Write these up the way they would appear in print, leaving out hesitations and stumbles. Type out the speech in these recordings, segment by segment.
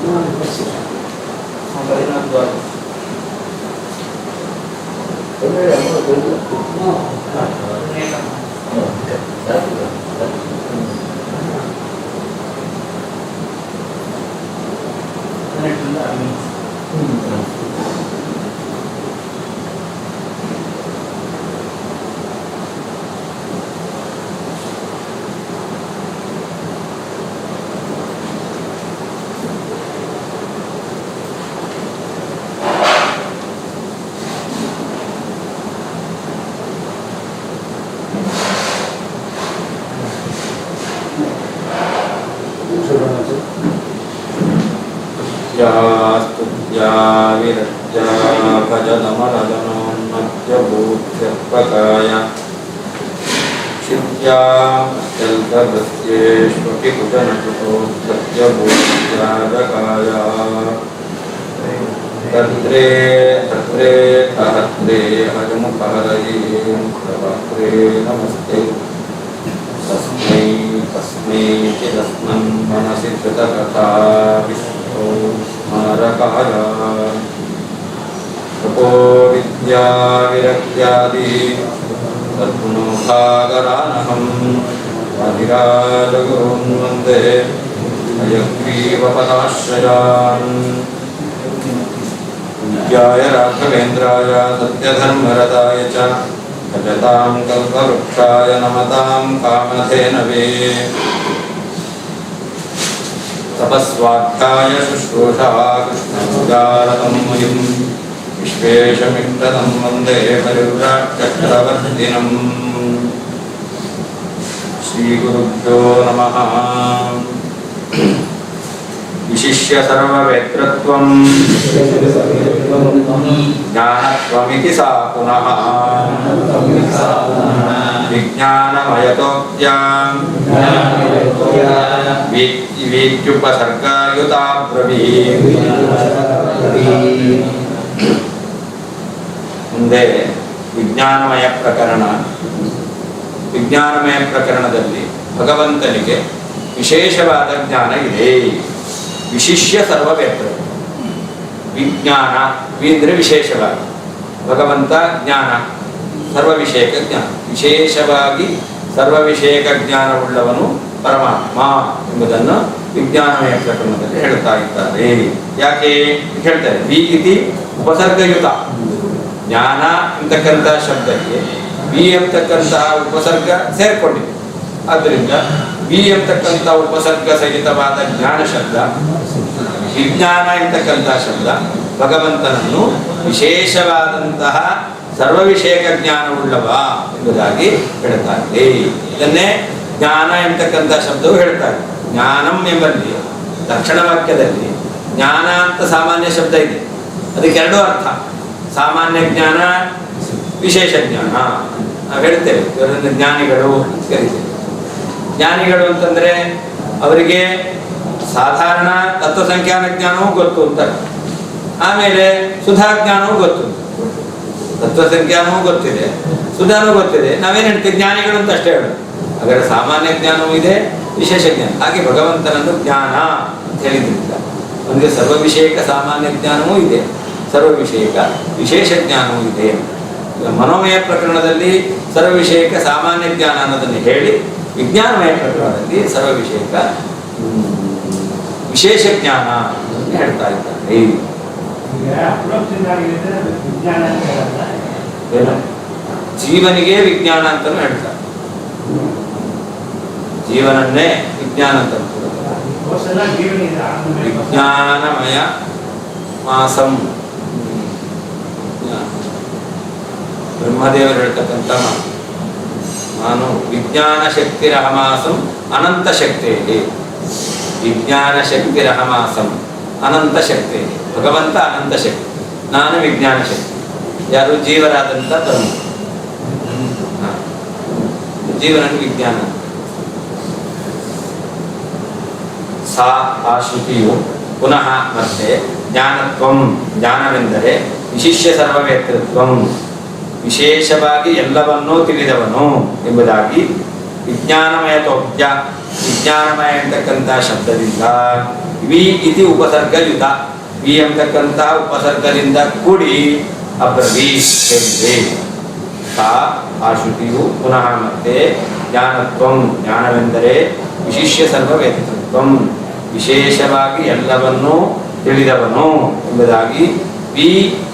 नमस्ते तस्मै तस्मै चिदस्मन् मनसि कृतकथा विष्णो स्मारकाय तपो विद्या विरक्त्यादि तद्गुणोभागरानहम् वादिराजगुरुं वन्दे हयग्रीवपदाश्रयान् विद्याय राघवेन्द्राय सत्यधर्मरताय च भजतां कल्पवृक्षाय नमतां कामधेनवे तपस्वाध्याय शुश्रूषा कृष्णमुदारतं मुनिं विश्वेशमिष्टदं वन्दे परिव्राट्चक्रवर्तिनं श्रीगुरुभ्यो नमः। विशिष्य सर्ववेत्रत्वं ज्ञानत्वमिति सा पुनः विज्ञानमयतोक्त्या वीत्युपसर्गायुता ब्रवीत्। ಮುಂದೆ ವಿಜ್ಞಾನಮಯ ಪ್ರಕರಣ. ವಿಜ್ಞಾನಮಯ ಪ್ರಕರಣದಲ್ಲಿ ಭಗವಂತನಿಗೆ ವಿಶೇಷವಾದ ಜ್ಞಾನ ಇದೆ. ವಿಶಿಷ್ಯ ಸರ್ವವೇತ್ರ ವಿಜ್ಞಾನ ಅಂದರೆ ವಿಶೇಷವಾಗಿ ಭಗವಂತ ಜ್ಞಾನ ಸರ್ವವಿಷಯಕ ಜ್ಞಾನ, ವಿಶೇಷವಾಗಿ ಸರ್ವವಿಷಯಕ ಜ್ಞಾನವುಳ್ಳವನು ಪರಮಾತ್ಮ ಎಂಬುದನ್ನು ವಿಜ್ಞಾನಮಯ ಪ್ರಕರಣದಲ್ಲಿ ಹೇಳ್ತಾ ಇದ್ದಾರೆ. ಯಾಕೆ ಹೇಳ್ತಾರೆ? ವಿ ಇತಿ ಉಪಸರ್ಗಯುತ ಜ್ಞಾನ ಎಂತಕ್ಕಂಥ ಶಬ್ದಕ್ಕೆ ವಿ ಎಂತಕ್ಕಂತಹ ಉಪಸರ್ಗ ಸೇರ್ಕೊಂಡಿದೆ. ಆದ್ದರಿಂದ ವಿ ಎಂತಕ್ಕಂಥ ಉಪಸರ್ಗ ಸಹಿತವಾದ ಜ್ಞಾನ ಶಬ್ದ, ವಿಜ್ಞಾನ ಎಂತಕ್ಕಂಥ ಶಬ್ದ ಭಗವಂತನನ್ನು ವಿಶೇಷವಾದಂತಹ ಸರ್ವವಿಷಯಕ ಜ್ಞಾನವುಳ್ಳವ ಎಂಬುದಾಗಿ ಹೇಳ್ತಾ ಇದೆ. ಇದನ್ನೇ ಜ್ಞಾನ ಎಂತಕ್ಕಂಥ ಶಬ್ದವು ಹೇಳ್ತಾರೆ. ಜ್ಞಾನಂ ಎಂಬಲ್ಲಿ ತಕ್ಷಣ ವಾಕ್ಯದಲ್ಲಿ ಜ್ಞಾನ ಅಂತ ಸಾಮಾನ್ಯ ಶಬ್ದ ಇದೆ. ಅದಕ್ಕೆ ಎರಡು ಅರ್ಥ, ಸಾಮಾನ್ಯ ಜ್ಞಾನ, ವಿಶೇಷ ಜ್ಞಾನ. ನಾವು ಹೇಳ್ತೇವೆ ಇವರನ್ನು ಜ್ಞಾನಿಗಳು ಕರೀತೇವೆ. ಜ್ಞಾನಿಗಳು ಅಂತಂದ್ರೆ ಅವರಿಗೆ ಸಾಧಾರಣ ತತ್ವಸಂಖ್ಯಾನ ಜ್ಞಾನವೂ ಗೊತ್ತು ಅಂತಾರೆ. ಆಮೇಲೆ ಸುಧಾ ಜ್ಞಾನವೂ ಗೊತ್ತು, ತತ್ವಸಂಖ್ಯಾನವೂ ಗೊತ್ತಿದೆ, ಸುಧಾನೂ ಗೊತ್ತಿದೆ. ನಾವೇನು ಹೇಳ್ತೀವಿ? ಜ್ಞಾನಿಗಳು ಅಂತ ಅಷ್ಟೇ ಹೇಳೋದು. ಹಾಗಾದ್ರೆ ಸಾಮಾನ್ಯ ಜ್ಞಾನವೂ ಇದೆ, ವಿಶೇಷ ಜ್ಞಾನ. ಹಾಗೆ ಭಗವಂತನನ್ನು ಜ್ಞಾನ ಅಂತ ಹೇಳಿದ್ರಿಂದ ಅವನಿಗೆ ಸರ್ವವಿಷಯಕ ಸಾಮಾನ್ಯ ಜ್ಞಾನವೂ ಇದೆ, ಸರ್ವವಿಷಯಕ ವಿಶೇಷ ಜ್ಞಾನವೂ ಇದೆ. ಮನೋಮಯ ಪ್ರಕರಣದಲ್ಲಿ ಸರ್ವವಿಷಯಕ ಸಾಮಾನ್ಯ ಜ್ಞಾನ ಅನ್ನೋದನ್ನು ಹೇಳಿ, ವಿಜ್ಞಾನಮಯ ಪ್ರಕರಣದಲ್ಲಿ ಸರ್ವವಿಷಯಕ ವಿಶೇಷ ಜ್ಞಾನ ಹೇಳ್ತಾ ಇದ್ದಾರೆ. ಜೀವನಿಗೆ ವಿಜ್ಞಾನ ಅಂತಲೂ ಹೇಳ್ತಾರೆ. ಜೀವನನ್ನೇ ವಿಜ್ಞಾನ ಅಂತ ವಿಜ್ಞಾನಮಯ ಮಾಸಂ ಬ್ರಹ್ಮದೇವರು ಹೇಳ್ತಕ್ಕಂಥ ಮಾತು. ನಾನು ವಿಜ್ಞಾನ ಶಕ್ತಿರಹಮಾಸಂ ಅನಂತ ಶಕ್ತಿ. ವಿಜ್ಞಾನ ಶಕ್ತಿರಹಮಾಸಂ ಅನಂತ ಶಕ್ತಿ. ಭಗವಂತ ಅನಂತ ಶಕ್ತಿ, ನಾನು ವಿಜ್ಞಾನ ಶಕ್ತಿ. ಯಾರು? ಜೀವರಾದಂಥ ಧರ್ಮ. ಜೀವನ ವಿಜ್ಞಾನ. ಸಾ ಆ ಶ್ರುತಿಯು ಪುನಃ ಮತ್ತೆ ಜ್ಞಾನತ್ವಂ, ಜ್ಞಾನವೆಂದರೆ ವಿಶಿಷ್ಯ ಸರ್ವವೇತ್ರತ್ವಂ, ವಿಶೇಷವಾಗಿ ಎಲ್ಲವನ್ನೂ ತಿಳಿದವನು ಎಂಬುದಾಗಿ ವಿಜ್ಞಾನಮಯತೋಕ್ತ್ಯ ವಿಜ್ಞಾನಮಯ ಎಂತಕ್ಕಂಥ ಶಬ್ದದಿಂದ ವಿ ಇತಿ ಉಪಸರ್ಗಯುತ, ವಿ ಎಂತಕ್ಕಂಥ ಉಪಸರ್ಗದಿಂದ ಕೂಡಿ ಅಬ್ರವೀತ್ ಹೇಳಿದೆ. ಆ ಶ್ರುತಿಯು ಪುನಃ ಮತ್ತೆ ಜ್ಞಾನತ್ವಂ, ಜ್ಞಾನವೆಂದರೆ ವಿಶಿಷ್ಯ ಸರ್ವವೇತೃತ್ವಂ, ವಿಶೇಷವಾಗಿ ಎಲ್ಲವನ್ನೂ ತಿಳಿದವನು ಎಂಬುದಾಗಿ ವಿ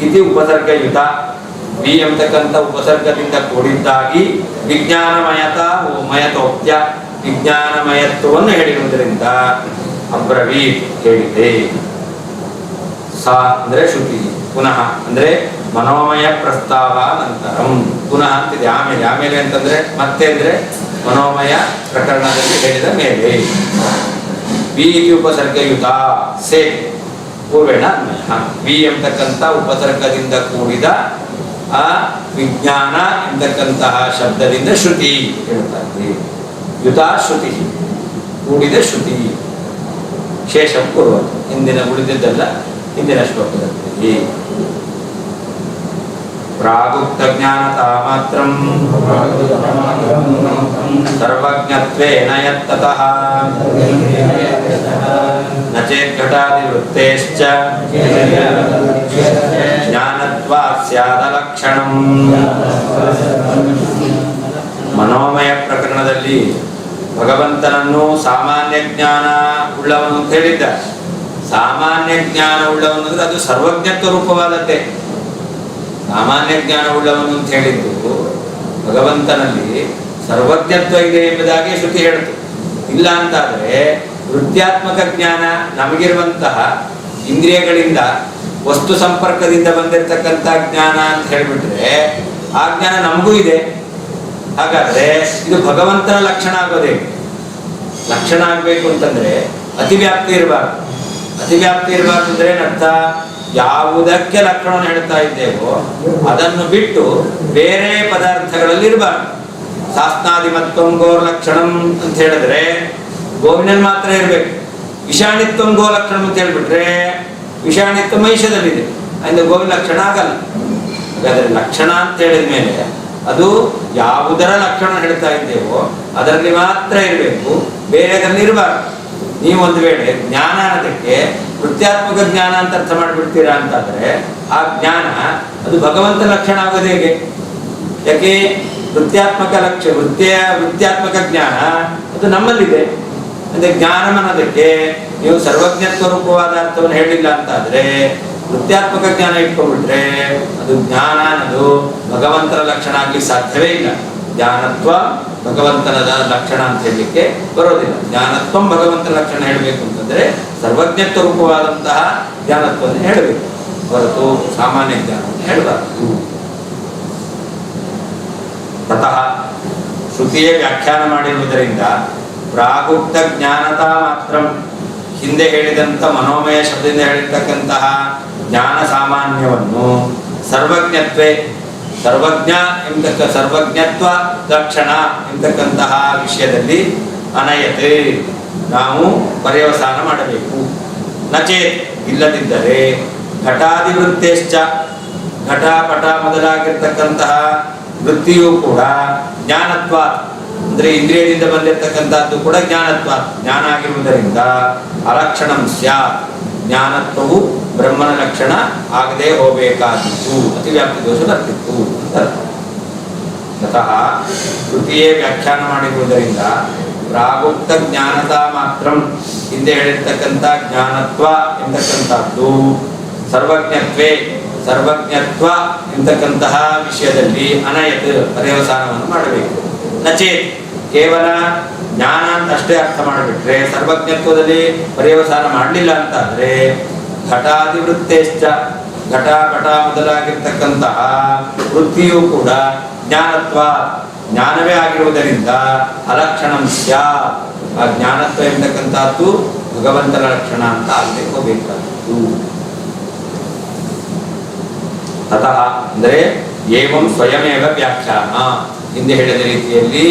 ಇತಿ ಉಪಸರ್ಗಯುತ, ವಿ ಎಂಬತಕ್ಕಂಥ ಉಪಸರ್ಗದಿಂದ ಕೂಡಿದ್ದಾಗಿ ವಿಜ್ಞಾನಮಯತ ಮಯತೋಕ್ತ್ಯ, ವಿಜ್ಞಾನಮಯತ್ವವನ್ನು ಹೇಳಿರುವುದರಿಂದ ಅಬ್ರವೀತ್ ಹೇಳಿದೆ. ಸಾ ಅಂದರೆ ಶ್ರುತಿ, ಪುನಃ ಅಂದರೆ ಮನೋಮಯ ಪ್ರಸ್ತಾವ ನಂತರಂ, ಪುನಃ ಅಂತಿದೆ ಆಮೇಲೆ, ಆಮೇಲೆ ಅಂತಂದ್ರೆ ಮತ್ತೆ ಅಂದ್ರೆ ಮನೋಮಯ ಪ್ರಕರಣದಲ್ಲಿ ಹೇಳಿದ ಮೇಲೆ. ವಿ ಇತಿ ಉಪಸರ್ಗಯುತ ಸೇ ಪೂರ್ವೇಣ ಅನ್ವಯ, ವಿ ಎಂಬತಕ್ಕಂಥ ಉಪಸರ್ಗದಿಂದ ಕೂಡಿದ ಆ ವಿಜ್ಞಾನ ಎಂಬತಕ್ಕಂತಹ ಶಬ್ದದಿಂದ ಶ್ರುತಿ ಹೇಳ್ತಾರೆ. ಯುತ ಶ್ರುತಿ, ಕೂಡಿದ ಶ್ರುತಿ. ಶೇಷ ಪೂರ್ವ, ಹಿಂದಿನ ಉಳಿದಿದ್ದಲ್ಲ ಹಿಂದಿನ ಶ್ಲೋಕದಲ್ಲಿ. ಪ್ರಾಗುಕ್ತ ಜ್ಞಾನತಾ ಮಾತ್ರಂ ಸರ್ವಜ್ಞತ್ವೇನ ಯತ್ತತಃ ನ ಚೇತ್ ಘಟಾದಿವೃತ್ತೇಶ್ಚ ಜ್ಞಾನತ್ವಾತ್ ಸ್ಯಾದ ಲಕ್ಷಣಂ. ಮನೋಮಯ ಪ್ರಕರಣದಲ್ಲಿ ಭಗವಂತನನ್ನು ಸಾಮಾನ್ಯ ಜ್ಞಾನ ಉಳ್ಳವನು ಅಂತ ಹೇಳಿದ್ದ. ಸಾಮಾನ್ಯ ಜ್ಞಾನ ಉಳ್ಳವನು ಅಂದ್ರೆ ಅದು ಸರ್ವಜ್ಞತ್ವ ರೂಪವಾದದ್ದೇ. ಸಾಮಾನ್ಯ ಜ್ಞಾನ ಉಳ್ಳವನು ಅಂತ ಹೇಳಿದ್ದು ಭಗವಂತನಲ್ಲಿ ಸರ್ವಜ್ಞತ್ವ ಇದೆ ಎಂಬುದಾಗಿ ಶ್ರುತಿ ಹೇಳಿತು. ಇಲ್ಲ ಅಂತಾದ್ರೆ ವೃತ್ಯಾತ್ಮಕ ಜ್ಞಾನ, ನಮಗಿರುವಂತಹ ಇಂದ್ರಿಯಗಳಿಂದ ವಸ್ತು ಸಂಪರ್ಕದಿಂದ ಬಂದಿರತಕ್ಕಂಥ ಜ್ಞಾನ ಅಂತ ಹೇಳಿಬಿಟ್ರೆ ಆ ಜ್ಞಾನ ನಮಗೂ ಇದೆ. ಹಾಗಾದ್ರೆ ಇದು ಭಗವಂತನ ಲಕ್ಷಣ ಆಗೋದೇ. ಲಕ್ಷಣ ಆಗ್ಬೇಕು ಅಂತಂದ್ರೆ ಅತಿವ್ಯಾಪ್ತಿ ಇರಬಾರ್ದು. ಅತಿವ್ಯಾಪ್ತಿ ಇರಬಾರ್ದು ಅಂದ್ರೆ ಏನರ್ಥ? ಯಾವುದಕ್ಕೆ ಲಕ್ಷಣವನ್ನು ಹೇಳ್ತಾ ಇದ್ದೇವೋ ಅದನ್ನು ಬಿಟ್ಟು ಬೇರೆ ಪದಾರ್ಥಗಳಲ್ಲಿ ಇರಬಾರ್ದು. ಶಾಸ್ತ್ರಾದಿ ಮತ್ವಂ ಗೋರ್ ಲಕ್ಷಣಂ ಅಂತ ಹೇಳಿದ್ರೆ ಗೋವಿನಲ್ಲಿ ಮಾತ್ರ ಇರಬೇಕು. ವಿಷಾಣಿತ್ವಂ ಗೋ ಲಕ್ಷಣ ಅಂತ ಹೇಳ್ಬಿಟ್ರೆ ವಿಷಾಣಿತ್ವ ಮಹಿಷದಲ್ಲಿದೆ, ಅದರಿಂದ ಗೋವಿನ ಲಕ್ಷಣ ಆಗಲ್ಲ. ಹಾಗಾದ್ರೆ ಲಕ್ಷಣ ಅಂತ ಹೇಳಿದ ಮೇಲೆ ಅದು ಯಾವುದರ ಲಕ್ಷಣ ಹೇಳ್ತಾ ಇದ್ದೇವೋ ಅದರಲ್ಲಿ ಮಾತ್ರ ಇರಬೇಕು, ಬೇರೆದಲ್ಲಿ ಇರಬಾರ್ದು. ನೀವು ಒಂದು ವೇಳೆ ಜ್ಞಾನ ಅನ್ನೋದಕ್ಕೆ ವೃತ್ಯಾತ್ಮಕ ಜ್ಞಾನ ಅಂತ ಅರ್ಥ ಮಾಡಿಬಿಡ್ತೀರಾ ಅಂತಾದ್ರೆ ಆ ಜ್ಞಾನ ಅದು ಭಗವಂತ ಲಕ್ಷಣ ಆಗೋದು ಹೇಗೆ? ಯಾಕೆ? ವೃತ್ಯಾತ್ಮಕ ವೃತ್ಯಾತ್ಮಕ ಜ್ಞಾನ ಅದು ನಮ್ಮಲ್ಲಿದೆ. ಅಂದ್ರೆ ಜ್ಞಾನ ಅನ್ನೋದಕ್ಕೆ ನೀವು ಸರ್ವಜ್ಞತ್ವ ರೂಪವಾದ ಅರ್ಥವನ್ನು ಹೇಳಿಲ್ಲ ಅಂತಾದ್ರೆ ವೃತ್ಯಾತ್ಮಕ ಜ್ಞಾನ ಇಟ್ಕೊಂಡ್ಬಿಟ್ರೆ ಅದು ಜ್ಞಾನ ಅನ್ನೋದು ಭಗವಂತನ ಲಕ್ಷಣ ಆಗ್ಲಿಕ್ಕೆ ಸಾಧ್ಯವೇ ಇಲ್ಲ. ಜ್ಞಾನತ್ವ ಭಗವಂತನ ಲಕ್ಷಣ ಅಂತ ಹೇಳಲಿಕ್ಕೆ ಬರೋದಿಲ್ಲ. ಜ್ಞಾನತ್ವ ಭಗವಂತನ ಲಕ್ಷಣ ಹೇಳಬೇಕು ಅಂತಂದ್ರೆ ಸರ್ವಜ್ಞತ್ವ ರೂಪವಾದಂತಹ ಜ್ಞಾನತ್ವವನ್ನು ಹೇಳಬೇಕು, ಹೊರತು ಸಾಮಾನ್ಯ ಜ್ಞಾನವನ್ನು ಹೇಳಬಾರದು. ತತಃ ಶ್ರುತಿಯೇ ವ್ಯಾಖ್ಯಾನ ಮಾಡಿರುವುದರಿಂದ ಪ್ರಾಗುಕ್ತ ಜ್ಞಾನತಾ ಮಾತ್ರ, ಹಿಂದೆ ಹೇಳಿದಂಥ ಮನೋಮಯ ಶಬ್ದದಿಂದ ಹೇಳಿರ್ತಕ್ಕಂತಹ ಜ್ಞಾನ ಸಾಮಾನ್ಯವನ್ನು ಸರ್ವಜ್ಞತ್ವೇ, ಸರ್ವಜ್ಞತ್ವ ಲಕ್ಷಣ ಎಂತಕ್ಕಂತಹ ವಿಷಯದಲ್ಲಿ ಅನಯತೆ ನಾವು ಪರ್ಯವಸಾನ ಮಾಡಬೇಕು. ನಚೇತ್ ಇಲ್ಲದಿದ್ದರೆ ಘಟಾದಿವೃತ್ತೇಶ್ಚ, ಘಟಪಟ ಮೊದಲಾಗಿರ್ತಕ್ಕಂತಹ ವೃತ್ತಿಯೂ ಕೂಡ ಜ್ಞಾನತ್ವ ಅಂದ್ರೆ ಇಂದ್ರಿಯದಿಂದ ಬಂದಿರತಕ್ಕಂಥದ್ದು ಕೂಡ ಜ್ಞಾನತ್ವ, ಜ್ಞಾನ ಆಗಿರುವುದರಿಂದ ಅಲಕ್ಷಣಂ ಸ್ಯಾತ್, ಜ್ಞಾನತ್ವವು ಬ್ರಹ್ಮನ ಲಕ್ಷಣ ಆಗದೆ ಹೋಗಬೇಕಾಗಿತ್ತು, ಅತಿವ್ಯಾಪ್ತಿ ದೋಷ ಬರ್ತಿತ್ತು ಅಂತ. ತತಃ ಶ್ರುತಿಯೇ ವ್ಯಾಖ್ಯಾನ ಮಾಡಿರುವುದರಿಂದ ಪ್ರಾಗುಕ್ತ ಜ್ಞಾನತಾ ಮಾತ್ರ, ಹಿಂದೆ ಹೇಳಿರ್ತಕ್ಕಂಥ ಜ್ಞಾನತ್ವ ಎಂತಕ್ಕಂಥದ್ದು ಸರ್ವಜ್ಞತ್ವೇ, ಸರ್ವಜ್ಞತ್ವ ಎಂತಕ್ಕಂತಹ ವಿಷಯದಲ್ಲಿ ಅನಯತ್ ಪರ್ಯವಸಾನವನ್ನು ಮಾಡಬೇಕು. ನಚೇತ್ ಕೇವಲ ಜ್ಞಾನ ಅಂತ ಅಷ್ಟೇ ಅರ್ಥ ಮಾಡಿಬಿಟ್ರೆ ಸರ್ವಜ್ಞತ್ವದಲ್ಲಿ ಪರ್ಯವಸಾನ ಮಾಡಲಿಲ್ಲ ಅಂತಾದ್ರೆ ಘಟಾದಿವೃತ್ತೇಶ್ಚ, ಘಟಪಟ ಮೊದಲಾಗಿರ್ತಕ್ಕಂತಹ ವೃತ್ತಿಯೂ ಕೂಡ ಜ್ಞಾನತ್ವ ಜ್ಞಾನವೇ ಆಗಿರುವುದರಿಂದ ಅಲಕ್ಷಣಂ ಸ್ಯಾತ್, ಆ ಜ್ಞಾನತ್ವ ಎಂತಕ್ಕಂಥದ್ದು ಭಗವಂತನ ಲಕ್ಷಣ ಅಂತ ಆಗದೆ ಹೋಗಬೇಕಾಗಿತ್ತು. ತತಃ ಅಂದರೆ ಏವಂ ಸ್ವಯಮೇವ ವ್ಯಾಖ್ಯಾನ, ಹಿಂದೆ ಹೇಳಿದ ರೀತಿಯಲ್ಲಿ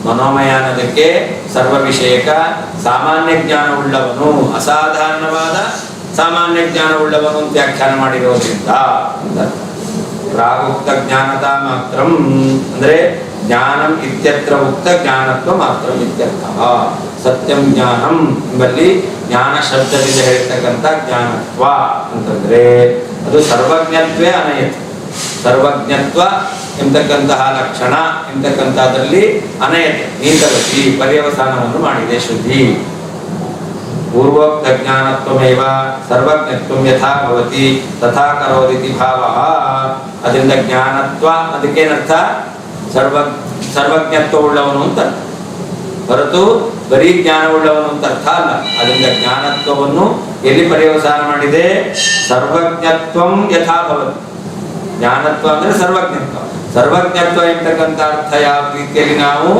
ಮನೋಮಯ ಅನ್ನೋದಕ್ಕೆ ಸರ್ವ ವಿಷಯಕ ಸಾಮಾನ್ಯ ಜ್ಞಾನವುಳ್ಳವನು, ಅಸಾಧಾರಣವಾದ ಸಾಮಾನ್ಯ ಜ್ಞಾನವುಳ್ಳವನು ಅಂತ ವ್ಯಾಖ್ಯಾನ ಮಾಡಿರೋದ್ರಿಂದ ಪ್ರಾಗುಕ್ತ ಜ್ಞಾನತಾ ಮಾತ್ರ ಅಂದ್ರೆ ಜ್ಞಾನಂ ಇತ್ಯತ್ರ ಉಕ್ತ ಜ್ಞಾನತ್ವ ಮಾತ್ರ ಇತ್ಯರ್ಥಃ. ಸತ್ಯಂ ಜ್ಞಾನಂ ಎಂಬಲ್ಲಿ ಜ್ಞಾನ ಶಬ್ದದಿಂದ ಹೇಳ್ತಕ್ಕಂಥ ಜ್ಞಾನತ್ವ ಅಂತಂದ್ರೆ ಅದು ಸರ್ವಜ್ಞತ್ವೇ ಅನಯತಿ. ಸರ್ವಜ್ಞತ್ವ ಎಂಬತಕ್ಕಂತಹ ಲಕ್ಷಣ ಎಂಬತಕ್ಕಂಥದ್ರಲ್ಲಿ ಅನಯತೆ ನೀತವತಿ ಪರ್ಯವಸಾನವನ್ನು ಮಾಡಿದೆ ಶ್ರುತಿ. ಪೂರ್ವೋಕ್ತ ಜ್ಞಾನತ್ವಮೇವ ಸರ್ವಜ್ಞತ್ವಂ ಯಥಾ ಭವತಿ ತಥಾ ಕರೋದಿತಿ ಭಾವಃ. ಅದರಿಂದ ಜ್ಞಾನತ್ವ ಅದಕ್ಕೇನರ್ಥ? ಸರ್ವಜ್ಞತ್ವವುಳ್ಳವನು ಅಂತ, ಹೊರತು ಬರೀ ಜ್ಞಾನವುಳ್ಳವನು ಅಂತ ಅರ್ಥ ಅಲ್ಲ. ಅದರಿಂದ ಜ್ಞಾನತ್ವವನ್ನು ಎಲ್ಲಿ ಪರ್ಯವಸಾನ ಮಾಡಿದೆ? ಸರ್ವಜ್ಞತ್ವಂ ಯಥಾ ಭವತಿ. ಜ್ಞಾನತ್ವ ಅಂದ್ರೆ ಸರ್ವಜ್ಞತ್ವ. ಸರ್ವಜ್ಞತ್ವ ಎಂಬತಕ್ಕಂಥ ಅರ್ಥ ಯಾವ ರೀತಿಯಲ್ಲಿ ನಾವು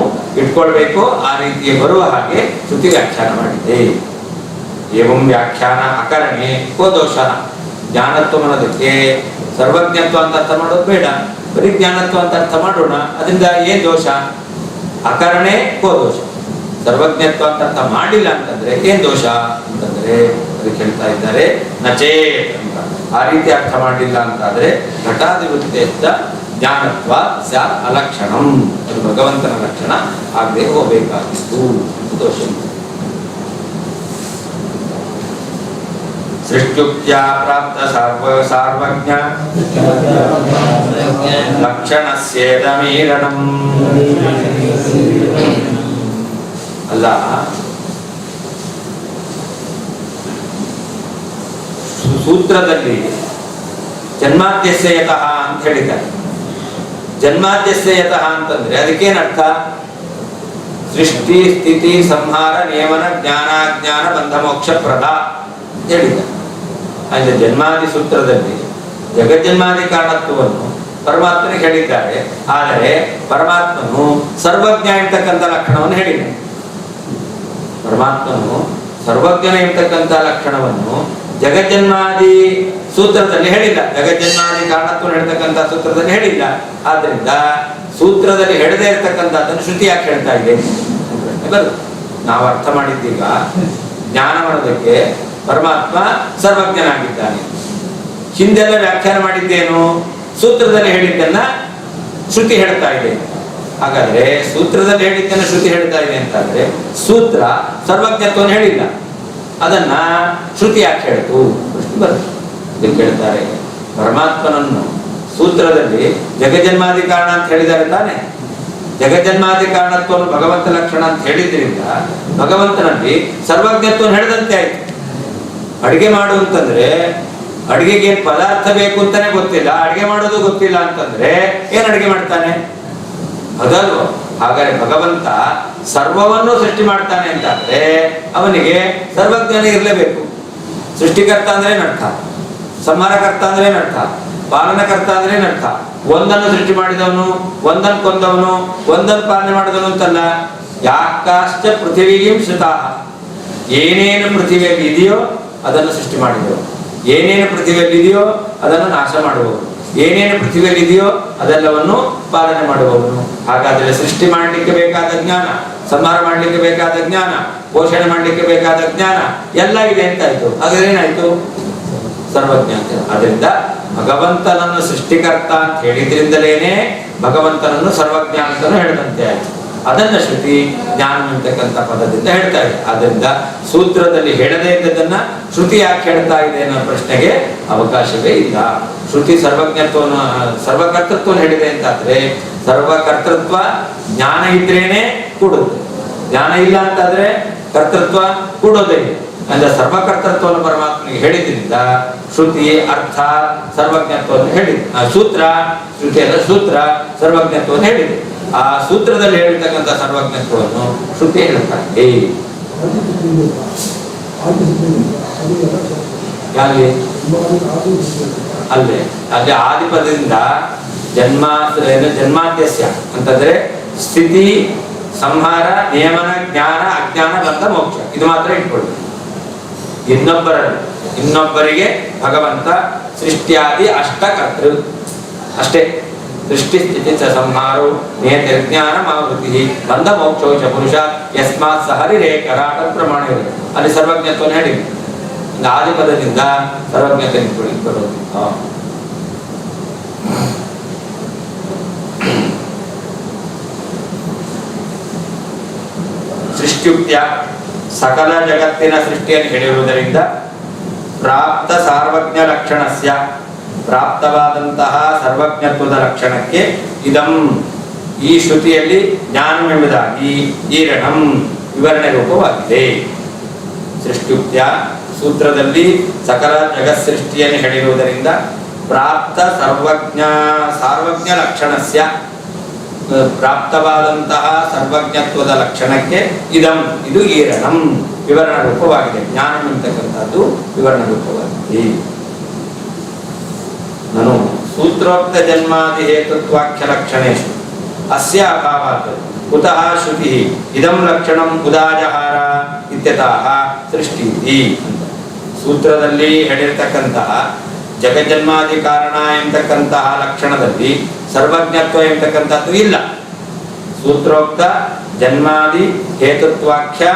ಇಟ್ಕೊಳ್ಬೇಕು ಆ ರೀತಿಯ ಬರುವ ಹಾಗೆ ಶ್ರುತಿ ವ್ಯಾಖ್ಯಾನ ಮಾಡಿದೆ. ಏವಂ ವ್ಯಾಖ್ಯಾನ ಅಕರಣೆ ಕೋ ದೋಷ. ಜ್ಞಾನತ್ವ ಅನ್ನೋದಕ್ಕೆ ಸರ್ವಜ್ಞತ್ವ ಅಂತ ಅರ್ಥ ಮಾಡೋದು ಬೇಡ, ಬರೀ ಜ್ಞಾನತ್ವ ಅಂತ ಅರ್ಥ ಮಾಡೋಣ. ಅದರಿಂದ ಏನ್ ದೋಷ? ಅಕರಣೆ ಕೋ ದೋಷ. ಸರ್ವಜ್ಞತ್ವ ಅಂತ ಅರ್ಥ ಮಾಡಿಲ್ಲ ಅಂತಂದ್ರೆ ಏನ್ ದೋಷ ಅಂತಂದ್ರೆ ಅದಕ್ಕೆ ಹೇಳ್ತಾ ಇದ್ದಾರೆ ನಚೇತ್ ಅಂತ. ಆ ರೀತಿ ಅರ್ಥ ಮಾಡಿಲ್ಲ ಅಂತಾದ್ರೆ ಘಟಾಧಿವೃತ್ತಿಯಿಂದ ಜ್ಞಾನತ್ವ ಸ ಅಲಕ್ಷಣಂ, ಅದು ಭಗವಂತನ ಲಕ್ಷಣ ಆಗದೆ ಹೋಗಬೇಕಾಗಿತ್ತು ದೋಷ. ಸೃಷ್ಟ್ಯುಕ್ತ್ಯ ಪ್ರಾಪ್ತ ಸಾರ್ವಜ್ಞ ಲಕ್ಷಣಸ್ಯೇದಮೀರಣಂ. ಅಲ್ಲ, ಸೂತ್ರದಲ್ಲಿ ಜನ್ಮಾದ್ಯಸ್ಯ ಯತಃ ಅಂತ ಹೇಳಿದ್ದಾರೆ. ಜನ್ಮಾದ್ಯಸ್ಯ ಯತಃ ಅಂತಂದ್ರೆ ಅದಕ್ಕೇನರ್ಥ? ಸೃಷ್ಟಿ ಸ್ಥಿತಿ ಸಂಹಾರ ನಿಯಮನ ಜ್ಞಾನಾಜ್ಞಾನ ಬಂಧ ಮೋಕ್ಷ ಪ್ರದ ಹೇಳಿದ್ದಾರೆ. ಅಂದ್ರೆ ಜನ್ಮಾದಿ ಸೂತ್ರದಲ್ಲಿ ಜಗಜ್ಜನ್ಮಾದಿ ಕಾರಣತ್ವವನ್ನು ಪರಮಾತ್ಮನಿಗೆ ಹೇಳಿದ್ದಾರೆ. ಆದರೆ ಪರಮಾತ್ಮನು ಸರ್ವಜ್ಞ ಎಂತಕ್ಕಂಥ ಲಕ್ಷಣವನ್ನು ಹೇಳಿದ್ದಾನೆ. ಪರಮಾತ್ಮನು ಸರ್ವಜ್ಞನ ಎಂತಕ್ಕಂಥ ಲಕ್ಷಣವನ್ನು ಜಗಜ್ಜನ್ಮಾದಿ ಸೂತ್ರದಲ್ಲಿ ಹೇಳಿಲ್ಲ, ಜಗಜ್ಜನ್ಮಾದಿ ಕಾರಣತ್ವವನ್ನು ಹೇಳ್ತಕ್ಕಂಥ ಸೂತ್ರದಲ್ಲಿ ಹೇಳಿಲ್ಲ. ಆದ್ರಿಂದ ಸೂತ್ರದಲ್ಲಿ ಹೇಳದೇ ಇರತಕ್ಕಂಥದ್ದನ್ನು ಶ್ರುತಿ ಯಾಕೆ ಹೇಳ್ತಾ ಇದೆ? ನಾವು ಅರ್ಥ ಮಾಡಿದ್ದೀಗ ಜ್ಞಾನ ಮಾಡೋದಕ್ಕೆ ಪರಮಾತ್ಮ ಸರ್ವಜ್ಞನಾಗಿದ್ದಾನೆ. ಹಿಂದೆಲ್ಲ ವ್ಯಾಖ್ಯಾನ ಮಾಡಿದ್ದೇನು? ಸೂತ್ರದಲ್ಲಿ ಹೇಳಿದ್ದನ್ನ ಶ್ರುತಿ ಹೇಳ್ತಾ ಇದೆ. ಹಾಗಾದ್ರೆ ಸೂತ್ರದಲ್ಲಿ ಹೇಳಿದ್ದನ್ನ ಶ್ರುತಿ ಹೇಳ್ತಾ ಇದೆ ಅಂತಾದ್ರೆ ಸೂತ್ರ ಸರ್ವಜ್ಞತ್ವವನ್ನು ಹೇಳಿಲ್ಲ, ಅದನ್ನ ಶ್ರುತಿ ಯಾಕೆ ಹೇಳ್ತು? ಪ್ರಶ್ನೆ ಬರುತ್ತೆ. ಹೇಳ್ತಾರೆ ಪರಮಾತ್ಮನನ್ನು ಸೂತ್ರದಲ್ಲಿ ಜಗಜನ್ಮಾದಿ ಕಾರಣ ಅಂತ ಹೇಳಿದ್ದಾರೆ ತಾನೆ. ಜಗಜನ್ಮಾದಿ ಕಾರಣತ್ವವನ್ನು ಭಗವಂತ ಲಕ್ಷಣ ಅಂತ ಹೇಳಿದ್ರಿಂದ ಭಗವಂತನಲ್ಲಿ ಸರ್ವಜ್ಞತ್ವವನ್ನು ಹೇಳಿದಂತೆ ಆಯ್ತು. ಅಡಿಗೆ ಮಾಡು ಅಂತಂದ್ರೆ ಅಡಿಗೆಗೆ ಏನ್ ಪದಾರ್ಥ ಬೇಕು ಅಂತಾನೆ ಗೊತ್ತಿಲ್ಲ, ಅಡಿಗೆ ಮಾಡೋದು ಗೊತ್ತಿಲ್ಲ ಅಂತಂದ್ರೆ ಏನ್ ಅಡಿಗೆ ಮಾಡ್ತಾನೆ? ಅದಲ್ವ? ಹಾಗಾದ್ರೆ ಭಗವಂತ ಸರ್ವವನ್ನು ಸೃಷ್ಟಿ ಮಾಡ್ತಾನೆ ಅಂತಾದ್ರೆ ಅವನಿಗೆ ಸರ್ವಜ್ಞಾನ ಇರಲೇಬೇಕು. ಸೃಷ್ಟಿಕರ್ತ ಅಂದ್ರೆ ಏನರ್ಥ? ಸಂಹಾರಕರ್ತ ಅಂದ್ರೆ ಏನರ್ಥ? ಪಾಲನಕರ್ತ ಅಂದ್ರೆ ಏನರ್ಥ? ಒಂದನ್ನು ಸೃಷ್ಟಿ ಮಾಡಿದವನು, ಒಂದನ್ನು ಕೊಂದವನು, ಒಂದನ್ನು ಪಾಲನೆ ಮಾಡಿದವನು ಅಂತಲ್ಲ. ಯಾಕಾಶ್ಚ ಪೃಥಿವೀಂ ಶ್ರುತಾ, ಏನೇನು ಪೃಥಿವಿಯಲ್ಲಿ ಇದೆಯೋ ಅದನ್ನು ಸೃಷ್ಟಿ ಮಾಡಿದವರು, ಏನೇನು ಪೃಥಿವಿಯಲ್ಲಿ ಇದೆಯೋ ಅದನ್ನು ನಾಶ ಮಾಡುವವರು, ಏನೇನು ಪೃಥ್ವಿಯಲ್ಲಿ ಇದೆಯೋ ಅದೆಲ್ಲವನ್ನು ಪಾಲನೆ ಮಾಡುವವನು. ಹಾಗಾದ್ರೆ ಸೃಷ್ಟಿ ಮಾಡಲಿಕ್ಕೆ ಬೇಕಾದ ಜ್ಞಾನ, ಸಂಹಾರ ಮಾಡಲಿಕ್ಕೆ ಬೇಕಾದ ಜ್ಞಾನ, ಪೋಷಣೆ ಮಾಡಲಿಕ್ಕೆ ಬೇಕಾದ ಜ್ಞಾನ ಎಲ್ಲ ಇದೆ ಅಂತಾಯ್ತು. ಹಾಗಾದ್ರೆ ಏನಾಯ್ತು? ಸರ್ವಜ್ಞ ಅಂತ. ಅದರಿಂದ ಭಗವಂತನನ್ನು ಸೃಷ್ಟಿಕರ್ತ ಅಂತ ಹೇಳಿದ್ರಿಂದಲೇನೆ ಭಗವಂತನನ್ನು ಸರ್ವಜ್ಞ ಅಂತಲೂ ಹೇಳಿದಂತೆ ಆಯ್ತು. ಅದನ್ನ ಶ್ರುತಿ ಜ್ಞಾನ ಅಂತಕ್ಕಂಥ ಪದದಿಂದ ಹೇಳ್ತಾ ಇದೆ. ಆದ್ದರಿಂದ ಸೂತ್ರದಲ್ಲಿ ಹೇಳದೇ ಇದ್ದದನ್ನ ಶ್ರುತಿ ಯಾಕೆ ಹೇಳ್ತಾ ಇದೆ ಅನ್ನೋ ಪ್ರಶ್ನೆಗೆ ಅವಕಾಶವೇ ಇಲ್ಲ. ಶ್ರುತಿ ಸರ್ವಜ್ಞತ್ವವನ್ನು ಸರ್ವಕರ್ತೃತ್ವವನ್ನು ಹೇಳಿದೆ ಅಂತಾದ್ರೆ ಸರ್ವಕರ್ತೃತ್ವ ಜ್ಞಾನ ಇದ್ರೇನೆ ಕೂಡುತ್ತೆ, ಜ್ಞಾನ ಇಲ್ಲ ಅಂತಾದ್ರೆ ಕರ್ತೃತ್ವ ಕೂಡೋದೇ ಇಲ್ಲ. ಅಂದ್ರೆ ಸರ್ವಕರ್ತೃತ್ವವನ್ನು ಪರಮಾತ್ಮನಿಗೆ ಹೇಳಿದ್ರಿಂದ ಶ್ರುತಿ ಅರ್ಥ ಸರ್ವಜ್ಞತ್ವವನ್ನು ಹೇಳಿದೆ. ಸೂತ್ರ ಶ್ರುತಿ ಅಲ್ಲ, ಸೂತ್ರ ಸರ್ವಜ್ಞತ್ವವನ್ನು ಹೇಳಿದೆ. ಆ ಸೂತ್ರದಲ್ಲಿ ಹೇಳಿರ್ತಕ್ಕಂಥ ಸರ್ವಜ್ಞತ್ವವನ್ನು ಶ್ರುತಿ ಹೇಳ್ತಾರೆ. ಅಲ್ಲಿ ಅಲ್ಲೇ ಅಲ್ಲಿ ಆದಿಪದದಿಂದ ಜನ್ಮಾದ್ಯಸ್ಯ ಅಂತಂದ್ರೆ ಸ್ಥಿತಿ ಸಂಹಾರ ನಿಯಮನ ಜ್ಞಾನ ಅಜ್ಞಾನ ಬಂಧ ಮೋಕ್ಷ, ಇದು ಮಾತ್ರ ಇಟ್ಕೊಳ್ಬೇಕು. ಇನ್ನೊಬ್ಬರಿಗೆ ಭಗವಂತ ಸೃಷ್ಟಿಯಾದಿ ಅಷ್ಟಕರ್ತೃ ಅಷ್ಟೇ. ಸೃಷ್ಟಿ ಸ್ಥಿತಿ ಚ ಸಂಹಾರೋ ನೇತಜ್ಞಾನ ಮಾವೃತಿ ಬಂಧ ಮೋಕ್ಷೋ ಚ ಪುರುಷ ಯಸ್ಮಾತ್ ಸಹರಿರೇಕರಾಟ ಪ್ರಮಾಣ ಇರುತ್ತೆ. ಅಲ್ಲಿ ಸರ್ವಜ್ಞತ್ವವನ್ನು ಹೇಳಿ ಆದಿಪದದಿಂದ ಸರ್ವಜ್ಞತೆ ಬರೋದು. ಸೃಷ್ಟಿಯುಕ್ತಿಯ ಸಕಲ ಜಗತ್ತಿನ ಸೃಷ್ಟಿಯನ್ನು ಹೇಳಿರುವುದರಿಂದ ಪ್ರಾಪ್ತ ಸಾರ್ವಜ್ಞ ಲಕ್ಷಣಸ್ಯ ಪ್ರಾಪ್ತವಾದಂತಹ ಸರ್ವಜ್ಞತ್ವದ ಲಕ್ಷಣಕ್ಕೆ ಇದಂ ಈ ಶ್ರುತಿಯಲ್ಲಿ ಜ್ಞಾನವೆಂಬುದಾಗಿ ಈರಣಂ ವಿವರಣೆ ರೂಪವಾಗಿದೆ. ಸೃಷ್ಟಿಯುಕ್ತಿಯ ಸೂತ್ರದಲ್ಲಿ ಸಕಲ ಜಗತ್ ಸೃಷ್ಟಿಯನ್ನು ಹೇಳಿರುವುದರಿಂದ ಪ್ರಾಪ್ತ ಸಾರ್ವಜ್ಞ ಲಕ್ಷಣಸ್ಯ ಪ್ರಾಪ್ತವಾದಂತಹ ಸರ್ವಜ್ಞತ್ವದ ಲಕ್ಷಣಕ್ಕೆ ಇದಂ ಇದು ಈರಣಂ ವಿವರಣ ರೂಪವಾಗಿದೆ. ಜ್ಞಾನ ಅಂತಕ್ಕಂಥದ್ದು ವಿವರಣ ರೂಪವಾಗಿದೆ. ನಾನು ಸೂತ್ರೋಕ್ತ ಜನ್ಮಾದಿ ಹೇತುತ್ವಾಖ್ಯ ಲಕ್ಷಣೇಶು ಅಸ್ಯ ಅಭಾವಾತ್ ಕುತಃ ಶ್ರುತಿ ಇದಂ ಲಕ್ಷಣಂ ಉದಾಜಹಾರ ಇತ್ಯತಃ ಸೃಷ್ಟಿ. ಸೂತ್ರದಲ್ಲಿ ಹೇಳಿರ್ತಕ್ಕಂತಹ ಜಗಜ್ಜನ್ಮಾದಿ ಕಾರಣ ಎಂತಕ್ಕಂತಹ ಲಕ್ಷಣದಲ್ಲಿ ಸರ್ವಜ್ಞತ್ವ ಎಂತಕ್ಕಂಥದ್ದು ಇಲ್ಲ. ಸೂತ್ರೋಕ್ತ ಜನ್ಮಾದಿ ಹೇತುತ್ವಾಖ್ಯ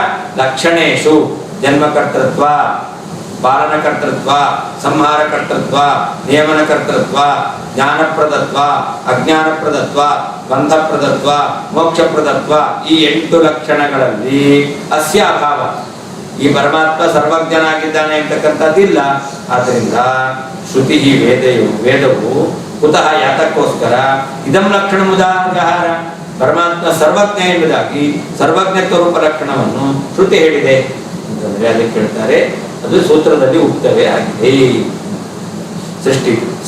ಲಕ್ಷಣೇಶು ಜನ್ಮಕರ್ತೃತ್ವ, ಪಾಲನಕರ್ತೃತ್ವ, ಸಂಹಾರಕರ್ತೃತ್ವ, ನಿಯಮನಕರ್ತೃತ್ವ, ಜ್ಞಾನಪ್ರದತ್ವ, ಅಜ್ಞಾನಪ್ರದತ್ವ, ಬಂಧಪ್ರದತ್ವ, ಮೋಕ್ಷಪ್ರದತ್ವ ಈ 8 ಲಕ್ಷಣಗಳಲ್ಲಿ ಅಸ್ಯ ಅಭಾವ ಈ ಪರಮಾತ್ಮ ಸರ್ವಜ್ಞನಾಗಿದ್ದಾನೆ ಅಂತಕ್ಕಂಥದ್ದಿಲ್ಲ. ಆದ್ದರಿಂದ ಶ್ರುತಿ ವೇದವು ಕುತಃ ಯಾತಕ್ಕೋಸ್ಕರ ಇದಂ ಲಕ್ಷಣ ಉದಾಹರ ಪರಮಾತ್ಮ ಸರ್ವಜ್ಞ ಎಂಬುದಾಗಿ ಸರ್ವಜ್ಞತ್ವ ರೂಪ ಲಕ್ಷಣವನ್ನು ಶ್ರುತಿ ಹೇಳಿದೆ ಅಂತಂದ್ರೆ ಅದಕ್ಕೆ ಹೇಳ್ತಾರೆ ಅದು ಸೂತ್ರದಲ್ಲಿ ಉಕ್ತವೇ ಆಗಿದೆ.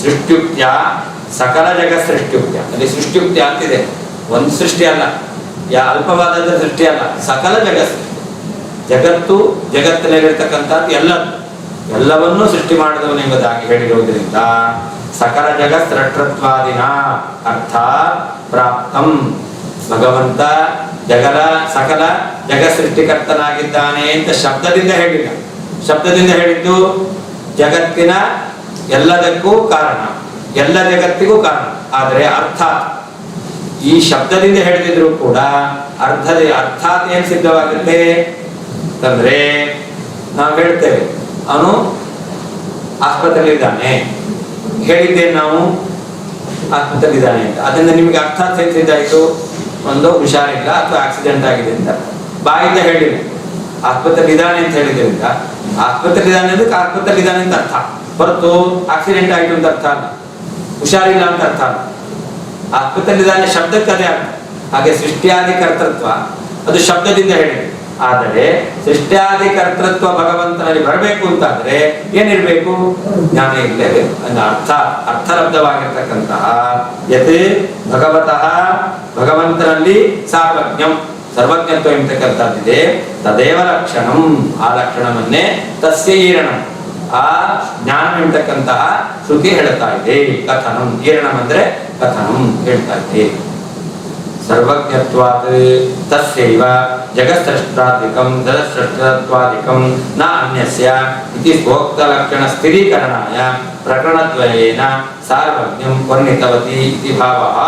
ಸೃಷ್ಟಿಯುಕ್ತಿಯ ಸಕಲ ಜಗತ್ ಸೃಷ್ಟಿಯುಕ್ತಿಯ ಅಲ್ಲಿ ಸೃಷ್ಟಿಯುಕ್ತಿ ಅಂತಿದೆ. ಒಂದು ಸೃಷ್ಟಿ ಅಲ್ಲ, ಅಲ್ಪವಾದ ಸೃಷ್ಟಿ ಅಲ್ಲ, ಸಕಲ ಜಗತ್ ಜಗತ್ತು ಜಗತ್ತಿನಲ್ಲಿರ್ತಕ್ಕಂಥದ್ದು ಎಲ್ಲವನ್ನೂ ಸೃಷ್ಟಿ ಮಾಡಿದವನೆಂಬುದಾಗಿ ಹೇಳಿರುವುದರಿಂದ ಸಕಲ ಜಗತ್ ಸೃಷ್ಟತ್ವಾದಿನ ಅರ್ಥಾತ್ ಪ್ರಾಪ್ತಂ ಭಗವಂತ ಸಕಲ ಜಗತ್ ಸೃಷ್ಟಿಕರ್ತನಾಗಿದ್ದಾನೆ ಅಂತ ಶಬ್ದದಿಂದ ಹೇಳಿಲ್ಲ. ಶಬ್ದದಿಂದ ಹೇಳಿದ್ದು ಜಗತ್ತಿನ ಎಲ್ಲದಕ್ಕೂ ಕಾರಣ, ಎಲ್ಲ ಜಗತ್ತಿಗೂ ಕಾರಣ. ಆದರೆ ಅರ್ಥಾತ್ ಈ ಶಬ್ದದಿಂದ ಹೇಳಿದ್ರು ಕೂಡ ಅರ್ಥಾತ್ ಏನ್ ಸಿದ್ಧವಾಗುತ್ತೆ ಅಂತಂದ್ರೆ ನಾವು ಹೇಳ್ತೇವೆ ಅವನು ಆಸ್ಪತ್ರೆಯಲ್ಲಿದ್ದಾನೆ, ಹೇಳಿದ್ದೇನೆ ನಾವು ಆಸ್ಪತ್ರೆಯಲ್ಲಿದ್ದಾನೆ ಅಂತ. ಅದರಿಂದ ನಿಮಗೆ ಅರ್ಥಾತ್ ಏನ್ ಸಿದ್ಧಾಯಿತು? ಒಂದು ಹುಷಾರಿಲ್ಲ ಅಥವಾ ಆಕ್ಸಿಡೆಂಟ್ ಆಗಿದೆ ಅಂತ ಬಾಯಿಂದ ಹೇಳಿಲ್ಲ. ಆಸ್ಪತ್ರೆ ಇದ್ದಾನೆ ಅಂತ ಹೇಳಿದ್ರಿಂದ ಆಸ್ಪತ್ರೆ ಇದ್ದಾನೆ ಅಂದ್ರೆ ಆಸ್ಪತ್ರೆ ಇದ್ದಾನೆ ಅಂತ ಅರ್ಥ ಹೊರತು ಆಕ್ಸಿಡೆಂಟ್ ಆಯಿತು ಅಂತ ಅರ್ಥ ಅಲ್ಲ, ಹುಷಾರಿಲ್ಲ ಅಂತ ಅರ್ಥ ಅಲ್ಲ. ಆಸ್ಪತ್ರೆ ಇದ್ದಾನೆ ಶಬ್ದಕ್ಕೆ ಅದೇ ಅರ್ಥ. ಹಾಗೆ ಸೃಷ್ಟಿಯಾದಿ ಕರ್ತೃತ್ವ ಅದು ಶಬ್ದದಿಂದ ಹೇಳಿದೆ. ಆದರೆ ಸೃಷ್ಟಿಯಾದಿ ಕರ್ತೃತ್ವ ಭಗವಂತನಲ್ಲಿ ಬರಬೇಕು ಅಂತಾದ್ರೆ ಏನಿರ್ಬೇಕು? ಜ್ಞಾನ ಇರಲೇಬೇಕು. ಅಂದ್ರೆ ಅರ್ಥಲಬ್ಧವಾಗಿರ್ತಕ್ಕಂತಹ ಯತ್ ಭಗವತಃ ಭಗವಂತನಲ್ಲಿ ಸರ್ವಜ್ಞತ್ವ ಎಂತಕ್ಕಂಥದ್ದಿದೆ. ತದೇವ ಲಕ್ಷಣಂ ಆ ಲಕ್ಷಣವನ್ನೇ ತಸ್ಯ ಈರಣಂ ಆ ಜ್ಞಾನ ಎಂತಕ್ಕಂತಹ ಶ್ರುತಿ ಹೇಳ್ತಾ ಇದೆ. ಕಥನಂ ಈರಣಂ ಅಂದ್ರೆ ಕಥನಂ ಹೇಳ್ತಾ ಇದೆ. ಸರ್ವಜ್ಞತ್ವಾತ್ ತಸ್ಯೈವ ಜಗತ್ಸೃಷ್ಟಾಧಿಕಂ ಜಗತ್ಸೃಷ್ಟತ್ವಾಧಿಕಂ ನ ಅನ್ಯಸ್ಯ ಇತಿ ಸ್ವೋಕ್ತ ಲಕ್ಷಣ ಸ್ಥಿರೀಕರಣಾಯ ಪ್ರಕರಣದ್ವಯೇನ ಸಾರ್ವಜ್ಞಂ ವರ್ಣಿತವತಿ ಇತಿ ಭಾವಃ.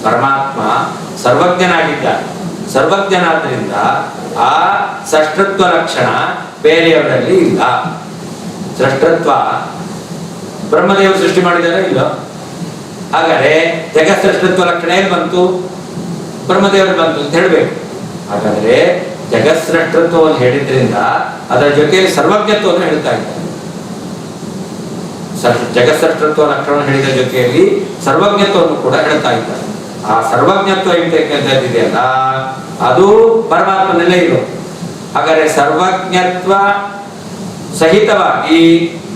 ಪರಮಾತ್ಮ ಸರ್ವಜ್ಞನಾಗಿದ್ದಾನೆ. ಸರ್ವಜ್ಞನಾದ್ರಿಂದ ಆ ಸೃಷ್ಟತ್ವ ಲಕ್ಷಣ ಬೇರೆಯವರಲ್ಲಿ ಇಲ್ಲ. ಸೃಷ್ಟತ್ವ ಬ್ರಹ್ಮದೇವರು ಸೃಷ್ಟಿ ಮಾಡಿದಾರೆ ಇಲ್ಲೋ? ಹಾಗಾದ್ರೆ ಜಗತ್ ಸೃಷ್ಟತ್ವ ಲಕ್ಷಣ ಏನ್ ಬಂತು? ಬ್ರಹ್ಮದೇವರು ಬಂತು ಅಂತ ಹೇಳ್ಬೇಕು. ಹಾಗಾದ್ರೆ ಜಗತ್ ಸೃಷ್ಟತ್ವವನ್ನು ಹೇಳಿದ್ರಿಂದ ಅದರ ಜೊತೆಯಲ್ಲಿ ಸರ್ವಜ್ಞತ್ವವನ್ನು ಹೇಳ್ತಾ ಇದ್ದಾರೆ. ಜಗತ್ ಸೃಷ್ಟತ್ವ ಲಕ್ಷಣವನ್ನು ಹೇಳಿದ ಜೊತೆಯಲ್ಲಿ ಸರ್ವಜ್ಞತ್ವವನ್ನು ಕೂಡ ಹೇಳ್ತಾ ಇದ್ದಾರೆ. ಆ ಸರ್ವಜ್ಞತ್ವ ಇದೆಯಲ್ಲ ಅದು ಪರಮಾತ್ಮನಲ್ಲೇ ಇರೋದು. ಹಾಗಾದ್ರೆ ಸರ್ವಜ್ಞತ್ವ ಸಹಿತವಾಗಿ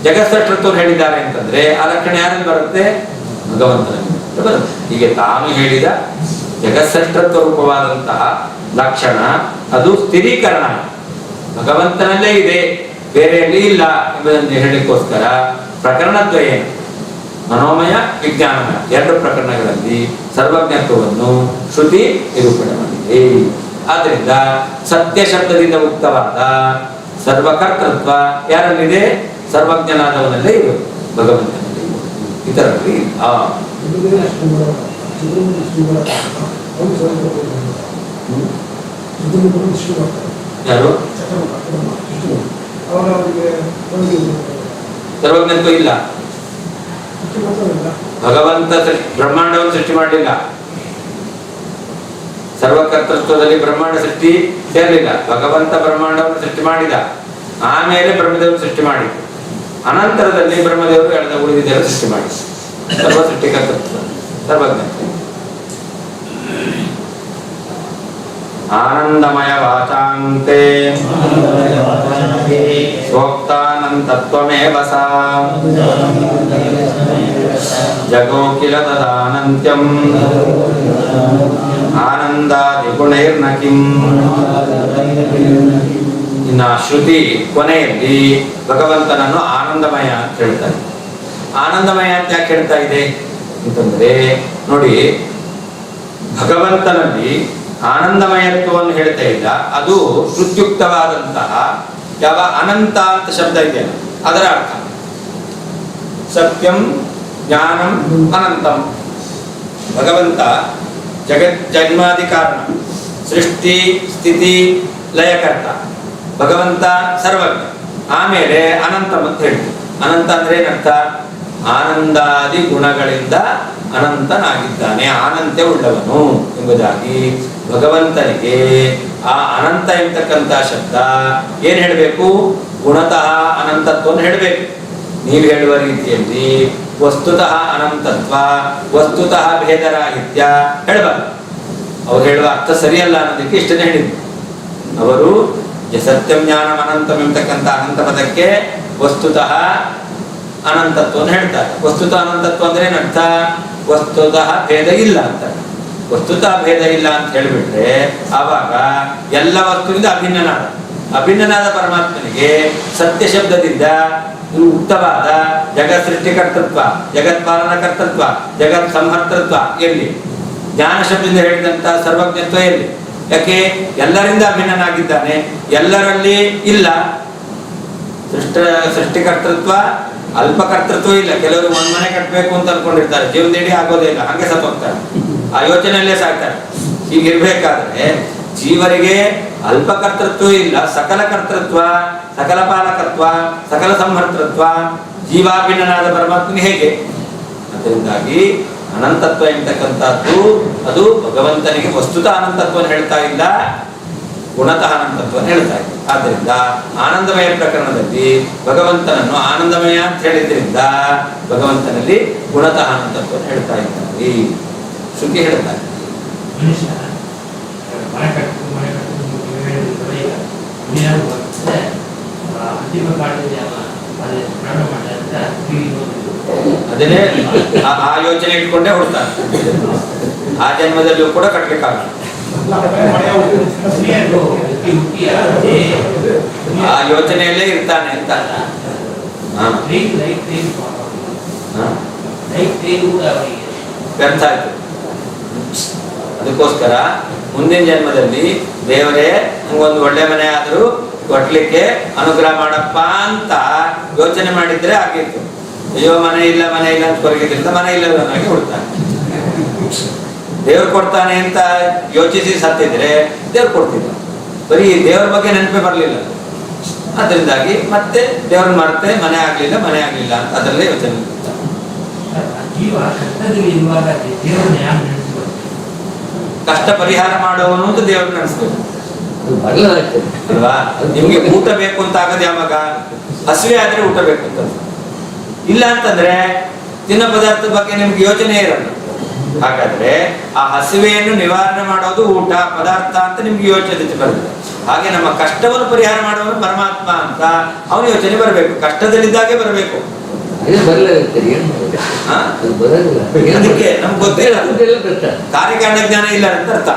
ಜಗತ್ ಸೃಷ್ಟತ್ವವನ್ನು ಹೇಳಿದ್ದಾರೆ ಅಂತಂದ್ರೆ ಆ ಲಕ್ಷಣ ಯಾರಲ್ಲಿ ಬರುತ್ತೆ? ಭಗವಂತನಲ್ಲಿ ಬರುತ್ತೆ. ಹೀಗೆ ತಾನು ಹೇಳಿದ ಜಗತ್ಸೃಷ್ಟತ್ವ ರೂಪವಾದಂತಹ ಲಕ್ಷಣ ಅದು ಸ್ಥಿರೀಕರಣ ಭಗವಂತನಲ್ಲೇ ಇದೆ, ಬೇರೆಯಲ್ಲಿ ಇಲ್ಲ ಎಂಬುದನ್ನು ಹೇಳಲಿಕ್ಕೋಸ್ಕರ ಪ್ರಕರಣದ್ವಯ ಮನೋಮಯ ವಿಜ್ಞಾನಮಯ 2 ಪ್ರಕರಣಗಳಲ್ಲಿ ಸರ್ವಜ್ಞತ್ವವನ್ನು ಶ್ರುತಿ ನಿರೂಪಣೆ ಮಾಡಿದೆ. ಆದ್ರಿಂದ ಸತ್ಯ ಶಬ್ದದಿಂದ ಉಕ್ತವಾದ ಸರ್ವಕರ್ತೃತ್ವ ಯಾರಲ್ಲಿದೆ? ಸರ್ವಜ್ಞನಾದವನಲ್ಲೇ ಇರೋದು, ಭಗವಂತನಲ್ಲಿ. ಇತರಲ್ಲಿ ಯಾರು ಸರ್ವಜ್ಞತ್ವ ಇಲ್ಲ. ಭಗವಂತ ಬ್ರಹ್ಮಾಂಡವನ್ನು ಸೃಷ್ಟಿ ಮಾಡಲಿಲ್ಲ. ಸರ್ವಕರ್ತೃತ್ವದಲ್ಲಿ ಬ್ರಹ್ಮಾಂಡ ಸೃಷ್ಟಿ ಸೇರಲಿಲ್ಲ. ಭಗವಂತ ಬ್ರಹ್ಮಾಂಡವನ್ನು ಸೃಷ್ಟಿ ಮಾಡಿದ, ಆಮೇಲೆ ಬ್ರಹ್ಮದೇವರು ಸೃಷ್ಟಿ ಮಾಡಿದ, ಅನಂತರದಲ್ಲಿ ಬ್ರಹ್ಮದೇವರು ಎಳೆದ ಉಳಿದಿದ್ದೇವರು ಸೃಷ್ಟಿ ಮಾಡಿ. ಸರ್ವ ಸೃಷ್ಟಿಕರ್ತೃತ್ವ ಸರ್ವಜ್ಞತೆ. ಆನಂದಮಯ ವಾಚಾಂತೆ ಸ್ವೋಕ್ತಾನಂತತ್ವಮೇವ ಸಾ ಜಗೋ ಕಿಲ ತದಾನಂತ್ಯಂ ಆನಂದಾದಿಗುಣೈರ್ನ ಕಿಂ. ಇನ್ನ ಶ್ರುತಿ ಕೊನೆಯಲ್ಲಿ ಭಗವಂತನನ್ನು ಆನಂದಮಯ ಅಂತ ಹೇಳ್ತಾರೆ. ಆನಂದಮಯ ಅಂತ ಯಾಕೆ ಹೇಳ್ತಾ ಇದೆ ಅಂತಂದ್ರೆ, ನೋಡಿ, ಭಗವಂತನಲ್ಲಿ ಆನಂದಮಯತ್ವವನ್ನು ಹೇಳ್ತಾ ಇಲ್ಲ, ಅದು ಶ್ರುತ್ಯುಕ್ತವಾದಂತಹ ಯಾವ ಅನಂತ ಅಂತ ಶಬ್ದ ಇದೆಯಲ್ಲ ಅದರ ಅರ್ಥ. ಸತ್ಯಂ ಜ್ಞಾನಂ ಅನಂತಂ. ಭಗವಂತ ಜಗತ್ ಜನ್ಮಾದಿ ಕಾರಣ, ಸೃಷ್ಟಿ ಸ್ಥಿತಿ ಲಯಕರ್ತ. ಭಗವಂತ ಸರ್ವಜ್ಞ. ಆಮೇಲೆ ಅನಂತಂ ಅಂತ ಹೇಳ್ತೀವಿ. ಅನಂತ ಅಂದ್ರೆ ಏನರ್ಥ? ಆನಂದಾದಿ ಗುಣಗಳಿಂದ ಅನಂತನಾಗಿದ್ದಾನೆ, ಆನಂತ್ಯ ಉಳ್ಳವನು ಎಂಬುದಾಗಿ ಭಗವಂತನಿಗೆ ಆ ಅನಂತ ಎಂಬತಕ್ಕಂಥ ಶಬ್ದ ಏನ್ ಹೇಳಬೇಕು? ಗುಣತಃ ಅನಂತತ್ವವನ್ನು ಹೇಳಬೇಕು. ನೀವು ಹೇಳುವ ರೀತಿಯಲ್ಲಿ ವಸ್ತುತಃ ಅನಂತತ್ವ, ವಸ್ತುತಃ ಭೇದರಾಹಿತ್ಯ ಹೇಳಬಾರ್ದು. ಅವ್ರು ಹೇಳುವ ಅರ್ಥ ಸರಿಯಲ್ಲ ಅನ್ನೋದಕ್ಕೆ ಇಷ್ಟನೇ ಹೇಳಿದ್ರು. ಅವರು ಸತ್ಯಂ ಜ್ಞಾನಂ ಅನಂತಂ ಎಂಬತಕ್ಕಂಥ ಅನಂತ ಪದಕ್ಕೆ ವಸ್ತುತಃ ಅನಂತತ್ವವನ್ನು ಹೇಳ್ತಾರೆ. ವಸ್ತುತಃ ಅನಂತತ್ವ ಅಂದ್ರೆ ಏನರ್ಥ? ವಸ್ತುತಃ ಭೇದ ಇಲ್ಲ ಅಂತ. ವಸ್ತುತಃ ಭೇದ ಇಲ್ಲ ಅಂತ ಹೇಳಿಬಿಟ್ರೆ ಆವಾಗ ಎಲ್ಲ ವಸ್ತುವಿಂದ ಅಭಿನ್ನನಾದ ಪರಮಾತ್ಮನಿಗೆ ಸತ್ಯ ಶಬ್ದದಿಂದ ಉಕ್ತವಾದ ಜಗತ್ ಸೃಷ್ಟಿಕರ್ತೃತ್ವ, ಜಗತ್ ಪಾಲನ ಕರ್ತೃತ್ವ, ಜಗತ್ ಸಂಹರ್ತೃತ್ವ ಎಲ್ಲಿ? ಜ್ಞಾನ ಶಬ್ದದಿಂದ ಹೇಳಿದಂತ ಸರ್ವಜ್ಞತ್ವ ಎಲ್ಲಿ? ಯಾಕೆ? ಎಲ್ಲರಿಂದ ಅಭಿನ್ನನಾಗಿದ್ದಾನೆ, ಎಲ್ಲರಲ್ಲಿ ಇಲ್ಲ. ಸೃಷ್ಟಿಕರ್ತೃತ್ವ, ಅಲ್ಪಕರ್ತೃತ್ವ ಇಲ್ಲ. ಕೆಲವರು ಒಂದ್ ಮನೆ ಕಟ್ಟಬೇಕು ಅಂತ ಅನ್ಕೊಂಡಿರ್ತಾರೆ, ಜೀವನದೇಡಿ ಆಗೋದೇ ಇಲ್ಲ, ಹಂಗೆ ಸತ್ತು ಹೋಗ್ತಾರೆ, ಆ ಯೋಚನೆಯಲ್ಲೇ ಸಾಕ್ತಾರೆ. ಹೀಗಿರ್ಬೇಕಾದ್ರೆ ಜೀವರಿಗೆ ಅಲ್ಪಕರ್ತೃತ್ವ ಇಲ್ಲ, ಸಕಲ ಕರ್ತೃತ್ವ, ಸಕಲ ಪಾಲಕತ್ವ, ಸಕಲ ಸಂಹರ್ತೃತ್ವ, ಜೀವಾಭಿನ್ನನಾದ ಪರಮಾತ್ಮನಿಗೆ ಹೇಗೆ? ಅದರಿಂದಾಗಿ ಅನಂತತ್ವ ಎಂತಕ್ಕಂಥದ್ದು ಅದು ಭಗವಂತನಿಗೆ ವಸ್ತುತಃ ಅನಂತತ್ವವನ್ನು ಹೇಳ್ತಾ ಇಲ್ಲ, ಗುಣತಃ ಅನಂತತ್ವವನ್ನು ಹೇಳ್ತಾ ಇದೆ. ಆದ್ದರಿಂದ ಆನಂದಮಯ ಪ್ರಕರಣದಲ್ಲಿ ಭಗವಂತನನ್ನು ಆನಂದಮಯ ಅಂತ ಹೇಳಿದ್ರಿಂದ ಭಗವಂತನಲ್ಲಿ ಗುಣತಃ ಅನಂತತ್ವವನ್ನು ಹೇಳ್ತಾ ಇದ್ದಾರೆ. ಶ್ರುತಿ ಹೇಳ್ತಾರೆ. ಅದನ್ನೇ ಆ ಯೋಚನೆ ಇಟ್ಕೊಂಡೇ ಹುಡ್ತಾನೆ. ಆ ಜನ್ಮದಲ್ಲಿಯೂ ಕೂಡ ಕಟ್ಟಲಿಕ್ಕಾಗಲ್ಲ. ಆ ಯೋಚನೆಯಲ್ಲೇ ಇರ್ತಾನೆ ಅಂತ. ವ್ಯರ್ಥ ಆಯ್ತು. ಅದಕ್ಕೋಸ್ಕರ ಮುಂದಿನ ಜನ್ಮದಲ್ಲಿ ದೇವರೇ ಒಂದು ಒಳ್ಳೆ ಮನೆ ಆದರೂ ಕೊಡ್ಲಿಕ್ಕೆ ಅನುಗ್ರಹ ಮಾಡಪ್ಪ ಅಂತ ಯೋಚನೆ ಮಾಡಿದ್ರೆ ಆಗಿತ್ತು. ಅಯ್ಯೋ ಮನೆ ಇಲ್ಲ ಅಂತ ಕೊರಗಿದ್ರಿಂದ ಮನೆ ಇಲ್ಲದವನಾಗಿ ಹುಡ್ತಾನೆ. ದೇವ್ರು ಕೊಡ್ತಾನೆ ಅಂತ ಯೋಚಿಸಿ ಸತ್ತಿದ್ರೆ ದೇವ್ರು ಕೊಡ್ತಿದ್ದ. ಬರೀ ದೇವ್ರ ಬಗ್ಗೆ ನೆನಪೇ ಬರಲಿಲ್ಲ. ಅದರಿಂದಾಗಿ ಮತ್ತೆ ದೇವ್ರನ್ನ ಮರೆತೆ ಮನೆ ಆಗ್ಲಿಲ್ಲ ಅಂತ ಅದರಲ್ಲೇ ಯೋಚನೆ ಕಷ್ಟ ಪರಿಹಾರ ಮಾಡುವವನು ಅಂತ ದೇವ್ರ ನೆನೆಸ್ಬೇಕು ಅಲ್ವಾ? ನಿಮ್ಗೆ ಊಟ ಬೇಕು ಅಂತ ಆಗದೆ ಯಾವಾಗ? ಹಸಿವೆ ಆದ್ರೆ ಊಟ ಬೇಕು ಅಂತ. ಇಲ್ಲ ಅಂತಂದ್ರೆ ತಿನ್ನೋ ಪದಾರ್ಥದ ಬಗ್ಗೆ ನಿಮ್ಗೆ ಯೋಚನೆ ಇರಲ್ಲ. ಹಾಗಾದ್ರೆ ಆ ಹಸಿವೆಯನ್ನು ನಿವಾರಣೆ ಮಾಡೋದು ಊಟ ಪದಾರ್ಥ ಅಂತ ನಿಮ್ಗೆ ಯೋಚನೆ ಬರುತ್ತೆ. ಹಾಗೆ ನಮ್ಮ ಕಷ್ಟವನ್ನು ಪರಿಹಾರ ಮಾಡುವನು ಪರಮಾತ್ಮ ಅಂತ ಅವನ ಯೋಚನೆ ಬರಬೇಕು. ಕಷ್ಟದಲ್ಲಿದ್ದಾಗೆ ಬರಬೇಕು. ಅದಕ್ಕೆ ನಮ್ಗೆ ಗೊತ್ತಿಲ್ಲ, ಕಾರ್ಯಕಾರಣ ಜ್ಞಾನ ಇಲ್ಲ ಅಂತ ಅರ್ಥ.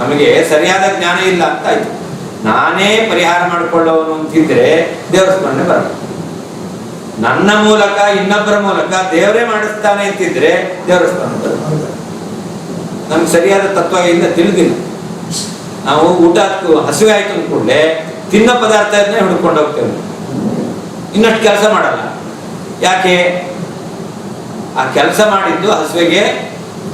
ನಮಗೆ ಸರಿಯಾದ ಜ್ಞಾನ ಇಲ್ಲ ಅಂತ ಆಯ್ತು. ನಾನೇ ಪರಿಹಾರ ಮಾಡಿಕೊಳ್ಳೋನು ಅಂತಿದ್ರೆ ದೇವರ ಸ್ಮರಣೆ ಬರಬೇಕು. ನನ್ನ ಮೂಲಕ ಇನ್ನೊಬ್ಬರ ಮೂಲಕ ದೇವರೇ ಮಾಡಿಸ್ತಾನೆ ಅಂತಿದ್ರೆ ದೇವರ ಸ್ಮರಣೆ ಬರಬೇಕು. ನಮ್ಗೆ ಸರಿಯಾದ ತತ್ವ ಇಲ್ಲ, ತಿಳಿದಿಲ್ಲ. ನಾವು ಊಟ ಹಸಿವೆ ಆಯ್ತು ಅಂದ್ಕೊಂಡ್ರೆ ತಿನ್ನೋ ಪದಾರ್ಥನೇ ಹುಡ್ಕೊಂಡು ಹೋಗ್ತೇವೆ. ಇನ್ನಷ್ಟು ಕೆಲಸ ಮಾಡಲ್ಲ. ಯಾಕೆ? ಆ ಕೆಲಸ ಮಾಡಿದ್ದು ಹಸಿವೆಗೆ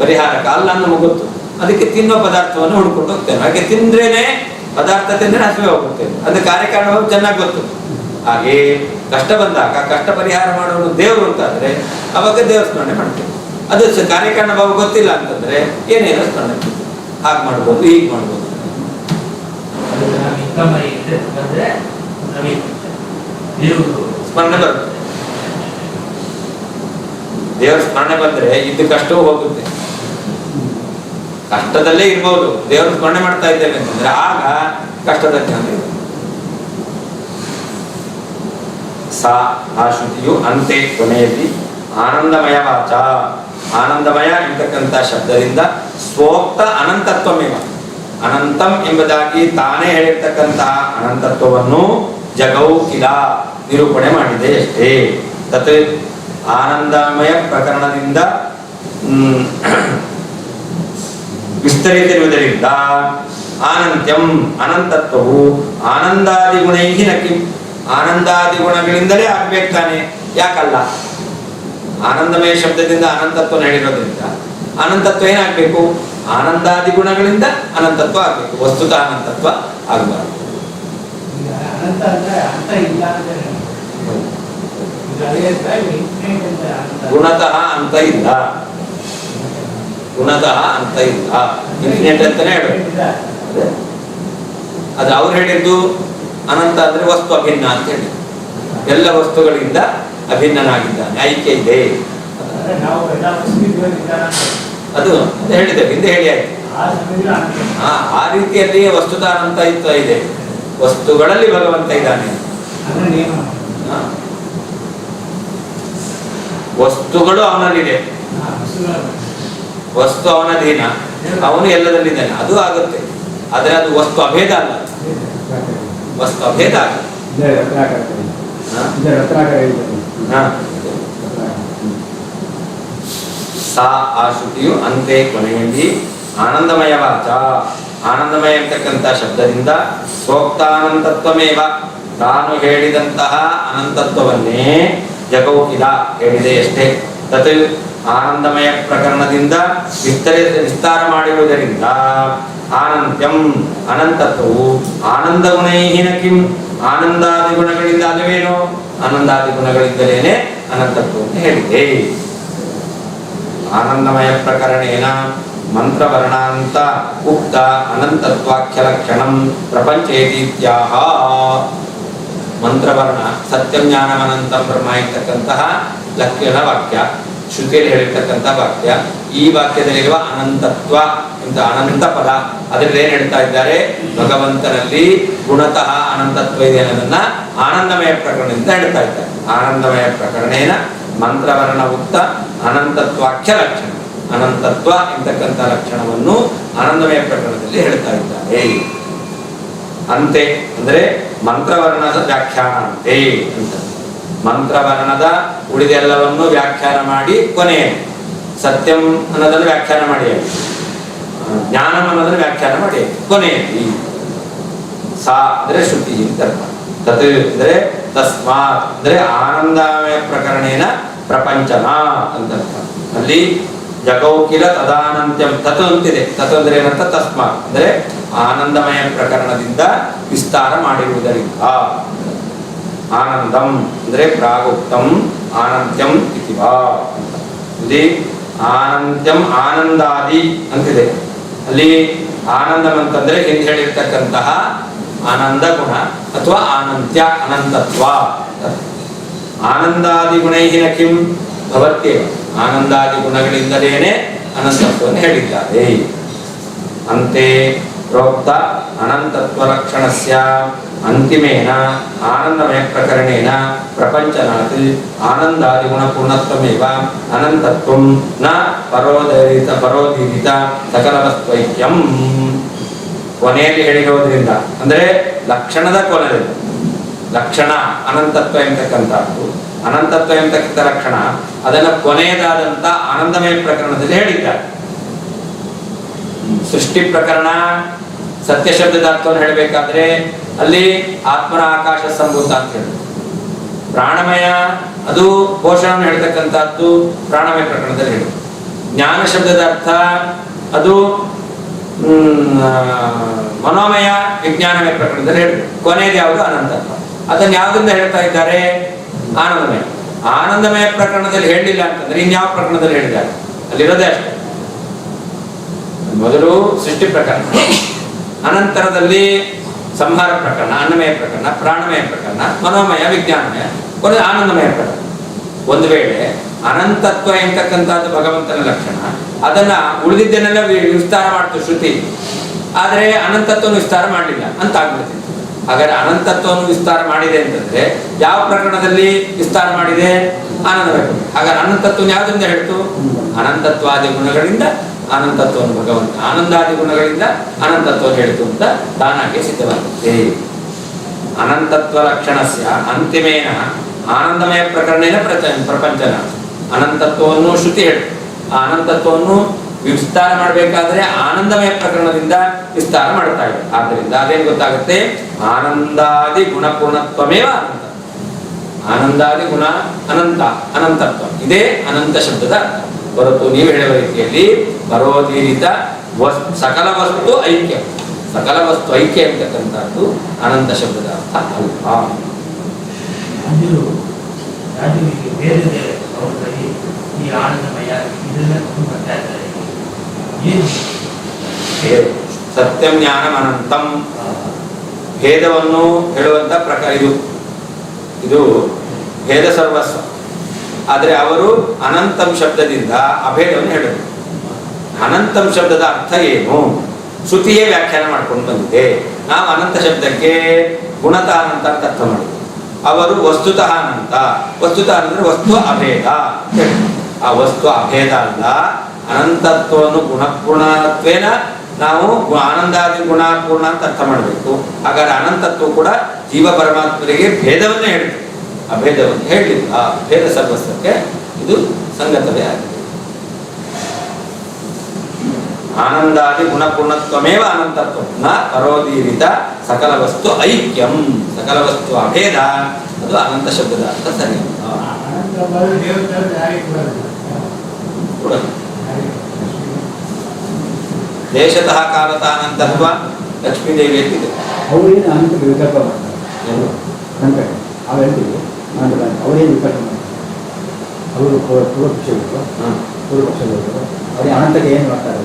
ಪರಿಹಾರಕ ಅಲ್ಲ ನಮಗೆ ಗೊತ್ತು. ಅದಕ್ಕೆ ತಿನ್ನೋ ಪದಾರ್ಥವನ್ನು ಹುಡ್ಕೊಂಡು ಹೋಗ್ತೇವೆ. ಹಾಗೆ ತಿಂದ್ರೇನೆ ಪದಾರ್ಥ ತಿಂದ್ರೆ ಹಸಿವೆ ಹೋಗುತ್ತೇವೆ. ಅದು ಕಾರ್ಯಕಾರಣ ಚೆನ್ನಾಗಿ ಗೊತ್ತು. ಹಾಗೆ ಕಷ್ಟ ಬಂದಾಗ ಕಷ್ಟ ಪರಿಹಾರ ಮಾಡೋನು ದೇವರು ಅಂತಾದ್ರೆ ಅವಾಗ ದೇವ್ರ ಸ್ಮರಣೆ ಮಾಡ್ತೇವೆ. ಅದು ಕಾರ್ಯಕಾರಣ ಭಾವ ಗೊತ್ತಿಲ್ಲ ಅಂತಂದ್ರೆ ಏನೇನೋ ಸ್ಮರಣೆ ಮಾಡ್ತೇವೆ. ಹಾಗೆ ಮಾಡ್ಬೋದು, ಹೀಗೆ ಮಾಡ್ಬೋದು. ಸ್ಮರಣೆ ಬರುತ್ತೆ, ದೇವರ ಸ್ಮರಣೆ ಬಂದ್ರೆ ಇದ್ದು ಕಷ್ಟವೂ ಹೋಗುತ್ತೆ. ಕಷ್ಟದಲ್ಲೇ ಇರ್ಬೋದು, ದೇವರ ಸ್ಮರಣೆ ಮಾಡ್ತಾ ಇದ್ದೇವೆ ಅಂತಂದ್ರೆ ಆಗ ಕಷ್ಟದ ಜ್ಞಾನ ಇದೆ. ಸಾ ಆ ಶ್ರುತಿಯು ಅಂತೆ ಕೊನೆಯಲ್ಲಿ ಆನಂದಮಯ ವಾಚ, ಆನಂದಮಯ ಎಂಬತಕ್ಕಂಥ ಶಬ್ದದಿಂದ ಸ್ವೋಕ್ತ ಅನಂತತ್ವಮೇವ, ಅನಂತಂ ಎಂಬುದಾಗಿ ತಾನೇ ಹೇಳಿರ್ತಕ್ಕಂತಹ ಅನಂತತ್ವವನ್ನು ಜಗೌ ಕಿಲ ನಿರೂಪಣೆ ಮಾಡಿದೆ ಅಷ್ಟೇ. ತತ್ ಆನಂದಮಯ ಪ್ರಕರಣದಿಂದ ವಿಸ್ತರಿಸಿರುವುದರಿಂದ ಆನಂತ್ಯಂ ಅನಂತತ್ವವು ಆನಂದಾದಿ ಗುಣೈಹಿ ನಕಿ, ಆನಂದಾದಿ ಗುಣಗಳಿಂದಲೇ ಆಗ್ಬೇಕು ತಾನೆ, ಯಾಕಲ್ಲ? ಆನಂದಮಯ ಶಬ್ದದಿಂದ ಅನಂತತ್ವ ಹೇಳಿರೋದ್ರಿಂದ ಅನಂತತ್ವ ಏನಾಗಬೇಕು? ಆನಂದಾದಿ ಗುಣಗಳಿಂದ ಅನಂತತ್ವ ಆಗ್ಬೇಕು, ವಸ್ತುತಃ ಅನಂತತ್ವ ಆಗಬಾರ್ದು. ಗುಣತಃ ಅಂತ ಇಲ್ಲ, ಗುಣತಃ ಅಂತ ಇಲ್ಲ, ಇನ್ಫಿನಿಟ್ ಅಂತಾನೆ ಹೇಳು. ಅದು ಅವ್ರು ಹೇಳಿದ್ದು ಅನಂತ ಅಂದ್ರೆ ವಸ್ತು ಅಭಿನ್ನ ಅಂತ ಹೇಳಿ, ಎಲ್ಲ ವಸ್ತುಗಳಿಂದ ಅಭಿನ್ನನಾಗಿದ್ದಾನೆ, ಐಕ್ಯ ಇದೆ. ಅದು ಹೇಳಿದೆ, ಹಿಂದೆ ಹೇಳಿ ಆಯ್ತು. ಆ ರೀತಿಯಲ್ಲಿ ವಸ್ತುತ ಅನಂತ ಇದೆ, ವಸ್ತುಗಳಲ್ಲಿ ಭಗವಂತ ಇದ್ದಾನೆ. ವಸ್ತುಗಳು ಅವನಲ್ಲಿದೆ, ವಸ್ತು ಅವನದೀನ, ಅವನು ಎಲ್ಲದಲ್ಲಿದ್ದಾನೆ, ಅದು ಆಗುತ್ತೆ. ಆದ್ರೆ ಅದು ವಸ್ತು ಅಭೇದ ಅಲ್ಲ, ವಸ್ತು ಅಭೇದ ಅಲ್ಲ. ಸಾ ಆ ಶ್ರುತಿಯು ಅಂತೆ ಕೊನೆಯಲ್ಲಿ ಆನಂದಮಯ ವಾಚ, ಆನಂದಮಯ ಎಂಬತಕ್ಕಂಥ ಶಬ್ದದಿಂದ ಸೋಕ್ತಾನಂತತ್ವಮೇವ, ತಾನು ಹೇಳಿದಂತಹ ಅನಂತತ್ವವನ್ನೇ ಜಗೌಕಿಲ ಹೇಳಿದೆ ಅಷ್ಟೇ. ತತ್ ಆನಂದಮಯ ಪ್ರಕರಣದಿಂದ ವಿಸ್ತಾರ ಮಾಡಿರುವುದರಿಂದ ಆನಂತ್ಯಂ ಅನಂತತ್ವವು ಆನಂದ ಗುಣೈಹಿನ ಕಿಂ, ಆನಂದಾದಿ ಗುಣಗಳಿಂದ ಅಲ್ಲವೇನೋ, ಆನಂದಾದಿ ಗುಣಗಳಿಂದಲೇನೆ ಅನಂತತ್ವವನ್ನು ಹೇಳಿದೆ. ಆನಂದಮಯ ಪ್ರಕರಣೇನ ಮಂತ್ರವರ್ಣಾಂತ ಉಕ್ತ ಅನಂತತ್ವಾಖ್ಯ ಲಕ್ಷಣಂ ಪ್ರಪಂಚೇತೀತ್ಯಾಹ. ಮಂತ್ರವರ್ಣ ಸತ್ಯಂ ಜ್ಞಾನಮನಂತಂ ಬ್ರಹ್ಮ ಇರ್ತಕ್ಕಂತಹ ಲಕ್ಷಣ ವಾಕ್ಯ, ಶ್ರುತಿಯಲ್ಲಿ ಹೇಳಿರ್ತಕ್ಕಂಥ ವಾಕ್ಯ. ಈ ವಾಕ್ಯದಲ್ಲಿರುವ ಅನಂತತ್ವ ಅಂತ ಅನಂತ ಪದ, ಅದರಲ್ಲಿ ಏನ್ ಹೇಳ್ತಾ ಇದ್ದಾರೆ? ಭಗವಂತನಲ್ಲಿ ಗುಣತಃ ಅನಂತತ್ವ ಇದೆ ಅನ್ನೋದನ್ನ ಆನಂದಮಯ ಪ್ರಕರಣದಿಂದ ಹೇಳ್ತಾ ಇದ್ದಾರೆ. ಆನಂದಮಯ ಪ್ರಕರಣೇನ ಮಂತ್ರವರ್ಣ ಉಕ್ತ ಅನಂತತ್ವಾಖ್ಯ ಲಕ್ಷಣ, ಅನಂತತ್ವ ಎಂತಕ್ಕಂಥ ಲಕ್ಷಣವನ್ನು ಆನಂದಮಯ ಪ್ರಕರಣದಲ್ಲಿ ಹೇಳ್ತಾ ಇದ್ದಾರೆ. ಅಂತೆ ಅಂದ್ರೆ ಮಂತ್ರವರ್ಣದ ವ್ಯಾಖ್ಯಾನ ಅಂತೆ ಅಂತ, ಮಂತ್ರವರ್ಣದ ಉಳಿದೆಲ್ಲವನ್ನು ವ್ಯಾಖ್ಯಾನ ಮಾಡಿ ಕೊನೆಯ ಸತ್ಯಂ ಅನ್ನೋದನ್ನು ವ್ಯಾಖ್ಯಾನ ಮಾಡಿ, ಜ್ಞಾನಂ ಅನ್ನೋದನ್ನು ವ್ಯಾಖ್ಯಾನ ಮಾಡಿ ಕೊನೆಯಲ್ಲಿ ಸಾ ಅಂದ್ರೆ ಶ್ರುತಿ ಅಂತ ಅರ್ಥ. ತತ್ ಅಂದ್ರೆ ತಸ್ಮಾತ್ ಅಂದ್ರೆ ಆನಂದಮಯ ಪ್ರಕರಣೇನ ಪ್ರಪಂಚನ ಅಂತ ಅರ್ಥ. ಅಲ್ಲಿ ಜಗೌಕಿಲ ತದಾನಂತ್ಯಂ ತತ್ ಅಂತಿದೆ. ತತ್ ಅಂದ್ರೆ ಏನಂತ? ತಸ್ಮಾತ್ ಅಂದ್ರೆ ಆನಂದಮಯ ಪ್ರಕರಣದಿಂದ ವಿಸ್ತಾರ ಮಾಡಿರುವುದರಿಂದ. ಆನಂದಂ ಅಂದ್ರೆ ಪ್ರಾಗುಕ್ತಂ ಆನಂತ್ಯಂ ಇತಿ ವಾ. ಇಲ್ಲಿ ಆನಂತ್ಯಂ ಆನಂದಾದಿ ಅಂತಿದೆ. ಅಲ್ಲಿ ಆನಂದಂ ಅಂತಂದ್ರೆ ಹಿಂದೆ ಹೇಳಿರ್ತಕ್ಕಂತಹ ಆನಂದ ಗುಣ ಅಥವಾ ಅನಂತ್ಯ ಅನಂತತ್ವ. ಆನಂದಾದಿ ಗುಣೈಹಿನ ಕಿಂ ಭವತ್ಯೇವ, ಆನಂದಾದಿ ಗುಣಗಳಿಂದಲೇನೆ ಅನಂತತ್ವವನ್ನು ಹೇಳಿದ್ದಾರೆ. ಅಂತೆ ಪ್ರೋಕ್ತ ಅನಂತತ್ವ ಲಕ್ಷಣಸ್ಯ ಅಂತಿಮೇನ ಆನಂದಮಯ ಪ್ರಕರಣೇನ ಪ್ರಪಂಚನಾತ್ ಆನಂದಾದಿ ಗುಣ ಪೂರ್ಣತ್ವಮೇವ ಅನಂತತ್ವಂ ನ ಪರೋದೀರಿತ ಸಕಲವಸ್ತ್ವೈಕ್ಯಂ. ಕೊನೆಯಲ್ಲಿ ಹೇಳಿರೋದ್ರಿಂದ ಅಂದ್ರೆ ಲಕ್ಷಣದ ಕೊನೆಯಲ್ಲಿ ಲಕ್ಷಣ ಅನಂತತ್ವ ಎಂತಕ್ಕಂಥದ್ದು, ಅನಂತತ್ವ ಎಂತಕ್ಕಂಥ ಲಕ್ಷಣ ಅದನ್ನ ಕೊನೆಯದಾದಂತ ಆನಂದಮಯ ಪ್ರಕರಣದಲ್ಲಿ ಹೇಳಿದ್ದಾರೆ. ಸೃಷ್ಟಿ ಪ್ರಕರಣ ಸತ್ಯ ಶಬ್ದದ ಅರ್ಥವನ್ನು ಹೇಳಬೇಕಾದ್ರೆ ಅಲ್ಲಿ ಆತ್ಮನ ಆಕಾಶ ಸಂಭೂತ ಅಂತ ಹೇಳಿ, ಪ್ರಾಣಮಯ ಅದು ಪೋಷಣವನ್ನು ಹೇಳ್ತಕ್ಕಂಥದ್ದು ಪ್ರಾಣಮಯ ಪ್ರಕರಣದಲ್ಲಿ ಹೇಳಿ, ಜ್ಞಾನ ಶಬ್ದದ ಅರ್ಥ ಅದು ಮನೋಮಯ ವಿಜ್ಞಾನಮಯ ಪ್ರಕರಣದಲ್ಲಿ ಹೇಳಿ, ಕೊನೆಯದು ಯಾವುದು? ಅನಂತತ್ವ. ಅದನ್ನು ಯಾವುದರಿಂದ ಹೇಳ್ತಾ ಇದ್ದಾರೆ? ಆನಂದಮಯ. ಆನಂದಮಯ ಪ್ರಕರಣದಲ್ಲಿ ಹೇಳಿಲ್ಲ ಅಂತಂದ್ರೆ ಇನ್ಯಾವ ಪ್ರಕರಣದಲ್ಲಿ ಹೇಳಿದ್ದಾರೆ? ಅಲ್ಲಿರೋದೇ ಅಷ್ಟೇ. ಮೊದಲು ಸೃಷ್ಟಿ ಪ್ರಕರಣ, ಅನಂತರದಲ್ಲಿ ಸಂಹಾರ ಪ್ರಕರಣ, ಅನ್ನಮಯ ಪ್ರಕರಣ, ಪ್ರಾಣಮಯ ಪ್ರಕರಣ, ಮನೋಮಯ, ವಿಜ್ಞಾನಮಯ, ಒಂದು ಆನಂದಮಯ ಪ್ರಕರಣ. ಒಂದು ವೇಳೆ ಅನಂತತ್ವ ಎಂತಕ್ಕಂಥದ್ದು ಭಗವಂತನ ಲಕ್ಷಣ, ಅದನ್ನ ಉಳಿದಿದ್ದನ್ನೆಲ್ಲ ವಿಸ್ತಾರ ಮಾಡ್ತು ಶ್ರುತಿ, ಆದರೆ ಅನಂತತ್ವವನ್ನು ವಿಸ್ತಾರ ಮಾಡಲಿಲ್ಲ ಅಂತ ಆಗ್ಬಿಡ್ತಿತ್ತು. ಹಾಗಾದ್ರೆ ಅನಂತತ್ವವನ್ನು ವಿಸ್ತಾರ ಮಾಡಿದೆ ಅಂತಂದ್ರೆ ಯಾವ ಪ್ರಕರಣದಲ್ಲಿ ವಿಸ್ತಾರ ಮಾಡಿದೆ? ಆನಂದಮಯ. ಹಾಗಾದ್ರೆ ಅನಂತತ್ವವನ್ನು ಯಾವುದರಿಂದ ಹೇಳ್ತು? ಅನಂತತ್ವಾದಿ ಗುಣಗಳಿಂದ ಅನಂತತ್ವವನ್ನು ಭಗವಂತ ಆನಂದಾದಿ ಗುಣಗಳಿಂದ ಅನಂತತ್ವವನ್ನು ಹೇಳ್ತು ಅಂತ ತಾನಾಗೆ ಸಿದ್ಧವಾಗುತ್ತೆ. ಅನಂತತ್ವ ಲಕ್ಷಣಸ್ಯ ಅಂತಿಮೇನ ಆನಂದಮಯ ಪ್ರಕರಣೇನ ಪ್ರಪಂಚನ. ಅನಂತತ್ವವನ್ನು ಶ್ರುತಿ ಹೇಳ್ತು. ಆ ಅನಂತತ್ವವನ್ನು ವಿಸ್ತಾರ ಮಾಡಬೇಕಾದ್ರೆ ಆನಂದಮಯ ಪ್ರಕರಣದಿಂದ ವಿಸ್ತಾರ ಮಾಡ್ತಾ ಇದೆ. ಆದ್ದರಿಂದ ಅದೇನು ಗೊತ್ತಾಗುತ್ತೆ? ಆನಂದಾದಿ ಗುಣಪೂರ್ಣತ್ವಮೇವ ಅನಂತ. ಆನಂದಾದಿ ಗುಣ ಅನಂತ, ಅನಂತತ್ವ ಇದೇ ಅನಂತ ಶಬ್ದದ ಅರ್ಥ ಹೊರತು ನೀವು ಹೇಳುವ ರೀತಿಯಲ್ಲಿ ಪರೋದೀರಿತ ಸಕಲ ವಸ್ತು ಐಕ್ಯ, ಸಕಲ ವಸ್ತು ಐಕ್ಯ ಅಂತಕ್ಕಂಥದ್ದು ಅನಂತ ಶಬ್ದದ ಅರ್ಥ ಅಲ್ಲ. ಸತ್ಯಂ ಜ್ಞಾನಂ ಅನಂತಂ ಭೇದವನ್ನು ಹೇಳುವಂತ ಪ್ರಕಾರ ಇದು ಭೇದ ಸರ್ವಸ್ವ. ಆದರೆ ಅವರು ಅನಂತಂ ಶಬ್ದದಿಂದ ಅಭೇದವನ್ನು ಹೇಳಿದರು. ಅನಂತಂ ಶಬ್ದದ ಅರ್ಥ ಏನು? ಶ್ರುತಿಯೇ ವ್ಯಾಖ್ಯಾನ ಮಾಡ್ಕೊಂಡು ಬಂದಿದೆ. ನಾವು ಅನಂತ ಶಬ್ದಕ್ಕೆ ಗುಣತಃ ಅನಂತ ಅಂತ ಅರ್ಥ ಮಾಡಿದ್ವಿ. ಅವರು ವಸ್ತುತಃ ಅನಂತ. ವಸ್ತುತಃ ಅಂದ್ರೆ ವಸ್ತು ಅಭೇದ. ಆ ವಸ್ತು ಅಭೇದ ಅಲ್ಲ, ಅನಂತತ್ವವನ್ನು ಗುಣಪೂರ್ಣತ್ವೇನ ನಾವು ಆನಂದಾದಿ ಗುಣಪೂರ್ಣ ಅಂತ ಅರ್ಥ ಮಾಡಬೇಕು. ಹಾಗಾದ್ರೆ ಅನಂತತ್ವ ಕೂಡ ಜೀವ ಪರಮಾತ್ಮರಿಗೆ ಭೇದವನ್ನೇ ಹೇಳಿದೆ, ಅಭೇದವನ್ನು ಹೇಳಲಿಲ್ಲ. ಭೇದ ಸರ್ವಸ್ವಕ್ಕೆ ಇದು ಸಂಗತವೇ ಆಗಿದೆ. ಆನಂದಾದಿ ಗುಣಪೂರ್ಣತ್ವಮೇವ ಅನಂತತ್ವ ನ ಪರೋದೀರಿತ ಸಕಲ ವಸ್ತು ಐಕ್ಯಂ. ಸಕಲ ವಸ್ತು ಅಭೇದ ಅದು ಅನಂತ ಶಬ್ದದ ಅರ್ಥ ಸರಿ. ದೇಶತಃ ಕಾಲತಃ ಅನಂತತ್ವ ಲಕ್ಷ್ಮೀದೇವಿ ಎತ್ತಿದೆ. ಅವರೇನು ಅನಂತ ವಿಕಲ್ಪ ಮಾಡ್ತಾರೆ, ಅವರೇನು ವಿಕಲ್ಪ ಮಾಡ್ತಾರೆ. ಅವರು ಪೂರ್ವಪಕ್ಷಗಳು ಅವ್ರಿಗೆ ಅನಂತಕ್ಕೆ ಏನು ಮಾಡ್ತಾರೆ?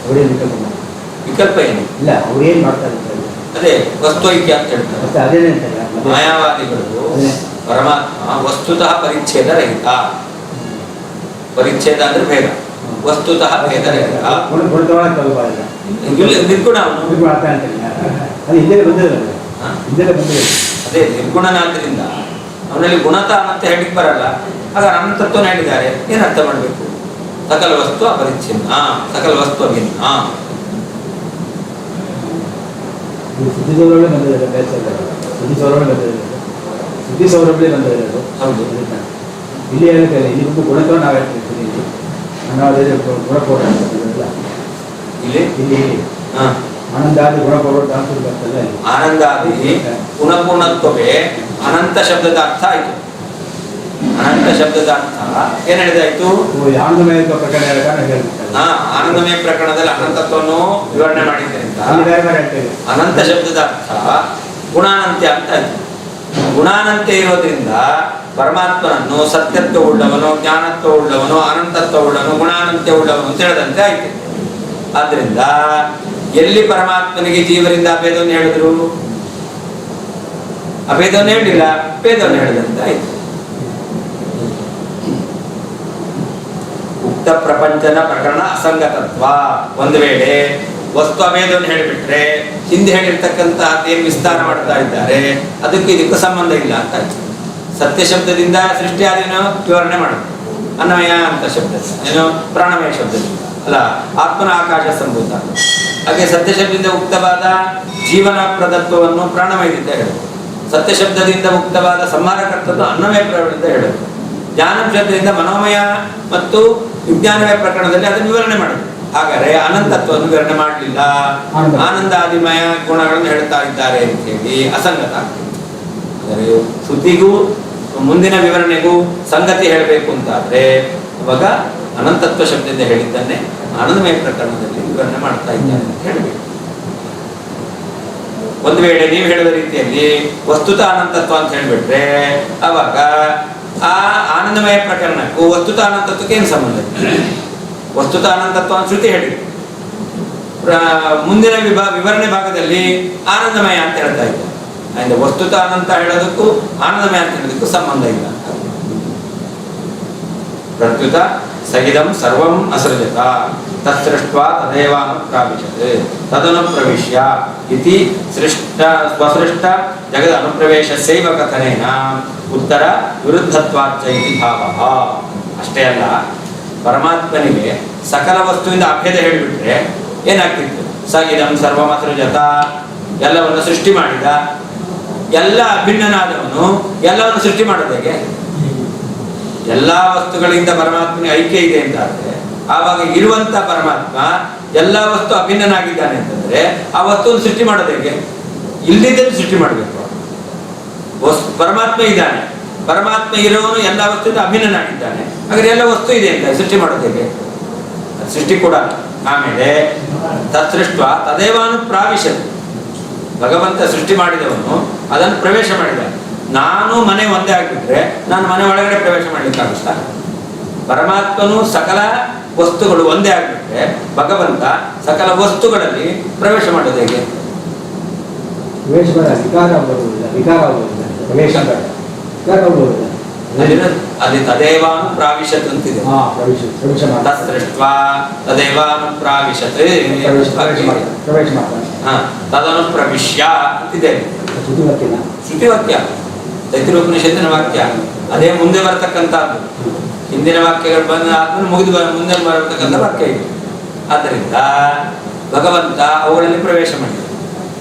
ಅವರೇನು ವಿಕಲ್ಪ ಮಾಡ್ತಾರೆ? ವಿಕಲ್ಪ ಏನು ಇಲ್ಲ, ಅವ್ರೇನು ಮಾಡ್ತಾರೆ? ಅದೇ ವಸ್ತು ಐಕ್ಯ ಅಂತ ಹೇಳ್ತಾರೆ. ಮತ್ತೆ ಅದೇನೇ ಅಂತಲ್ಲ, ಮಾಯಾವಾದಿಗಳು ಪರಮಾತ್ಮ ವಸ್ತುತಃ ಪರಿಚ್ಛೇದ ರಹಿತ. ಪರಿಚ್ಛೇದ ಅಂದ್ರೆ ಭೇದ, ವಸ್ತುತಃ ಭೇದ ರಹಿತ. ನಿರ್ಗುಣ ಅದೇ ನಿರ್ಗುಣನಾದ್ರಿಂದ ಅವನಲ್ಲಿ ಗುಣತ ಅಂತ ಹೇಳಿಕ್ ಬರಲ್ಲ. ಆಗ ಅನಂತತ್ವನ ಹೇಳಿದ್ದಾರೆ. ಏನ್ ಅರ್ಥ ಮಾಡ್ಬೇಕು? ಸಕಲ ವಸ್ತು ಅಪರಿಚ್ಛಿನ್ನ, ಸಕಲ ವಸ್ತು ಅಭಿನ್ನ. ಸುದ್ದಿ ಸೌರಭ್ಯ ಬಂದಿರೋದು ಹೌದು. ಇಲ್ಲಿ ಹೇಳ್ತೇವೆ, ಇಲ್ಲಿ ಒಂದು ಗುಣತ್ವ ನಾವು ಹೇಳ್ತೀವಿ. ಗುಣಪೂರ್ಣ ಇಲ್ಲಿ ಇಲ್ಲಿ ಆನಂದಾದಿ ಗುಣಪೂರ್ಣ ಬರ್ತದೆ. ಆನಂದಾದಿ ಗುಣಪೂರ್ಣತ್ವವೇ ಅನಂತ ಶಬ್ದದ ಅರ್ಥ ಆಯ್ತು. ಅನಂತ ಶಬ್ದದ ಅರ್ಥ ಏನ್ ಹೇಳಿದಾಯ್ತು? ಆನಂದಮಯ ಪ್ರಕರಣ ಹೇಳ್ತಾರೆ. ಆನಂದಮಯ ಪ್ರಕರಣದಲ್ಲಿ ಅನಂತತ್ವವನ್ನು ವಿವರಣೆ ಮಾಡಿದ್ದರಿಂದ ಅನಂತ ಶಬ್ದದ ಅರ್ಥ ಗುಣಾನಂತ್ಯ ಅಂತ ಆಯ್ತು. ಗುಣಾನಂತ್ಯ ಇರೋದ್ರಿಂದ ಪರಮಾತ್ಮನನ್ನು ಸತ್ಯತ್ವ ಉಳ್ಳವನು, ಜ್ಞಾನತ್ವ ಉಳ್ಳವನು, ಅನಂತತ್ವ ಉಳ್ಳವನು, ಗುಣಾನಂತ್ಯ ಉಳ್ಳವನು ಅಂತ ಹೇಳದಂತೆ ಆಯ್ತು. ಆದ್ರಿಂದ ಎಲ್ಲಿ ಪರಮಾತ್ಮನಿಗೆ ಜೀವರಿಂದ ಅಭೇದವನ್ನು ಹೇಳಿದ್ರು? ಅಭೇದವನ್ನು ಹೇಳಿಲ್ಲ, ಭೇದವನ್ನು ಹೇಳಿದಂತೆ ಆಯ್ತು. ಉಕ್ತ ಪ್ರಪಂಚನ ಪ್ರಕರಣ ಅಸಂಗತತ್ವ. ಒಂದು ವೇಳೆ ವಸ್ತು ಅಭೇದವನ್ನು ಹೇಳಿಬಿಟ್ರೆ ಹಿಂದೆ ಹೇಳಿರ್ತಕ್ಕಂತಹ ಏನು ವಿಸ್ತಾರ ಮಾಡ್ತಾ ಇದ್ದಾರೆ ಅದಕ್ಕೆ ಇದಕ್ಕೂ ಸಂಬಂಧ ಇಲ್ಲ ಅಂತ ಆಯ್ತು. ಸತ್ಯ ಶಬ್ದದಿಂದ ಸೃಷ್ಟಿಯಾದೇನೋ ವಿವರಣೆ ಮಾಡುತ್ತೆ. ಅನ್ನಮಯ ಅಂತ ಶಬ್ದ ಏನೋ ಪ್ರಾಣಮಯ ಶಬ್ದದಿಂದ ಅಲ್ಲ, ಆತ್ಮನ ಆಕಾಶ ಸಂಭೂತ. ಹಾಗೆ ಸತ್ಯ ಶಬ್ದದಿಂದ ಉಕ್ತವಾದ ಜೀವನ ಪ್ರದತ್ವವನ್ನು ಪ್ರಾಣಮಯದಿಂದ ಹೇಳುತ್ತೆ. ಸತ್ಯ ಶಬ್ದದಿಂದ ಮುಕ್ತವಾದ ಸಂಹಾರಕರ್ತದ್ದು ಅನ್ನಮಯ ಪ್ರಕರಣದಿಂದ ಹೇಳುತ್ತೆ. ಜ್ಞಾನ ಶಬ್ದದಿಂದ ಮನೋಮಯ ಮತ್ತು ವಿಜ್ಞಾನಮಯ ಪ್ರಕರಣದಲ್ಲಿ ಅದನ್ನು ವಿವರಣೆ ಮಾಡುತ್ತೆ. ಹಾಗಾದರೆ ಅನಂತತ್ವವನ್ನು ವಿವರಣೆ ಮಾಡಲಿಲ್ಲ, ಆನಂದಾದಿಮಯ ಗುಣಗಳನ್ನು ಹೇಳ್ತಾ ಇದ್ದಾರೆ ಅಂತ ಹೇಳಿ ಅಸಂಗತ ಆಗ್ತದೆ. ಅಂದರೆ ಶ್ರುತಿಗೂ ಮುಂದಿನ ವಿವರಣೆಗೂ ಸಂಗತಿ ಹೇಳಬೇಕು ಅಂತಾದ್ರೆ ಅವಾಗ ಅನಂತತ್ವ ಶಬ್ದದಿಂದ ಹೇಳಿದ್ದಾನೆ ಆನಂದಮಯ ಪ್ರಕರಣದಲ್ಲಿ ವಿವರಣೆ ಮಾಡ್ತಾ ಇದ್ದಾನೆ ಅಂತ ಹೇಳಬೇಕು. ಒಂದು ವೇಳೆ ನೀವು ಹೇಳುವ ರೀತಿಯಲ್ಲಿ ವಸ್ತುತ ಅನಂತತ್ವ ಅಂತ ಹೇಳ್ಬಿಟ್ರೆ ಅವಾಗ ಆ ಆನಂದಮಯ ಪ್ರಕರಣಕ್ಕೂ ವಸ್ತುತ ಅನಂತತ್ವಕ್ಕೆ ಏನು ಸಂಬಂಧ? ವಸ್ತುತ ಅನಂತತ್ವ ಅಂತ ಶ್ರುತಿ ಹೇಳಿದ್ರು, ಮುಂದಿನ ವಿವರಣೆ ಭಾಗದಲ್ಲಿ ಆನಂದಮಯ ಅಂತ ಹೇಳ್ತಾ ಇದ್ದಾರೆ. ಅದರಿಂದ ವಸ್ತುತ ಅನಂತ ಹೇಳೋದಕ್ಕೂ ಆನಂದಮಯ ಅಂತ ಹೇಳೋದಕ್ಕೂ ಸಂಬಂಧ ಇಲ್ಲ. ಪ್ರತ್ಯುತ ಸಹಿದಂ ಸರ್ವಂ ಅಸೃಜತ ತತ್ಸೃಷ್ಟ್ವಾ ತದೇವಾನುಪ್ರಾವಿಶತ್ ತದನುಪ್ರವಿಶ್ಯ ಇತಿ ಸ್ವಸೃಷ್ಟ ಜಗದ ಅನುಪ್ರವೇಶಸ್ಯೈವ ಕಥನೇನ ಉತ್ತರ ವಿರುದ್ಧತ್ವಾಚ್ಚ ಇತಿ ಭಾವಃ. ಅಷ್ಟೇ ಅಲ್ಲ, ಪರಮಾತ್ಮನಿಗೆ ಸಕಲ ವಸ್ತುವಿಂದ ಅಭೇದ ಹೇಳಿಬಿಟ್ರೆ ಏನಾಗ್ತಿತ್ತು? ಸಹಿದಂ ಸರ್ವಂ ಅಸೃಜತ, ಎಲ್ಲವನ್ನು ಸೃಷ್ಟಿ ಮಾಡಿದ, ಎಲ್ಲ ಅಭಿನ್ನನಾದವನು ಎಲ್ಲವನ್ನು ಸೃಷ್ಟಿ ಮಾಡೋದು ಹೇಗೆ? ಎಲ್ಲಾ ವಸ್ತುಗಳಿಂದ ಪರಮಾತ್ಮನಿಗೆ ಐಕ್ಯ ಇದೆ ಅಂತಾದ್ರೆ ಆವಾಗ ಇರುವಂತ ಪರಮಾತ್ಮ ಎಲ್ಲಾ ವಸ್ತು ಅಭಿನ್ನನಾಗಿದ್ದಾನೆ ಅಂತಂದ್ರೆ ಆ ವಸ್ತುವನ್ನು ಸೃಷ್ಟಿ ಮಾಡೋದು ಹೇಗೆ? ಇಲ್ಲಿದ್ದನ್ನು ಸೃಷ್ಟಿ ಮಾಡಬೇಕು. ಪರಮಾತ್ಮ ಇದ್ದಾನೆ, ಪರಮಾತ್ಮ ಇರೋನು ಎಲ್ಲ ವಸ್ತುವಿಂದ ಅಭಿನ್ನನಾಗಿದ್ದಾನೆ, ಹಾಗಾದ್ರೆ ಎಲ್ಲ ವಸ್ತು ಇದೆ ಅಂತ ಸೃಷ್ಟಿ ಮಾಡೋದು ಹೇಗೆ? ಸೃಷ್ಟಿ ಕೂಡ. ಆಮೇಲೆ ತತ್ಸೃಷ್ಟ ತದೇವಾನು ಪ್ರಾವಿಶತ್, ಭಗವಂತ ಸೃಷ್ಟಿ ಮಾಡಿದವನು ಅದನ್ನು ಪ್ರವೇಶ ಮಾಡಿದ. ನಾನು ಮನೆ ಒಂದೇ ಆಗಿಬಿಟ್ರೆ ನಾನು ಮನೆ ಒಳಗಡೆ ಪ್ರವೇಶ ಮಾಡ್ಲಿಕ್ಕಾಗುತ್ತಾ? ಪರಮಾತ್ಮನು ಸಕಲ ವಸ್ತುಗಳು ಒಂದೇ ಆಗಿಬಿಟ್ರೆ ಭಗವಂತ ಸಕಲ ವಸ್ತುಗಳಲ್ಲಿ ಪ್ರವೇಶ ಮಾಡೋದು ಹೇಗೆ? ಅಲ್ಲಿ ತದೇವಾನು ಪ್ರಾವಿಶತ್ ಅಂತಿದೆ. ತತ್ಸೃಷ್ಟ್ವಾ ತದೇವಾನು ಪ್ರಾವಿಶತ್ ತದನು ಪ್ರವಿಶ್ಯ ಅಂತಿದೆ. ಶ್ರುತಿವಾಕ್ಯ, ತೈತಿರೋಪನಿಷತ್ತಿನ ವಾಕ್ಯ. ಅದೇ ಮುಂದೆ ಬರತಕ್ಕಂಥದ್ದು. ಹಿಂದಿನ ವಾಕ್ಯಗಳು ಬಂದ ಆದ್ಮೇಲೆ ಮುಗಿದು ಮುಂದೆ ಬರತಕ್ಕಂಥ ವಾಕ್ಯ ಇದು. ಆದ್ದರಿಂದ ಭಗವಂತ ಅವುಗಳಲ್ಲಿ ಪ್ರವೇಶ ಮಾಡಿದ.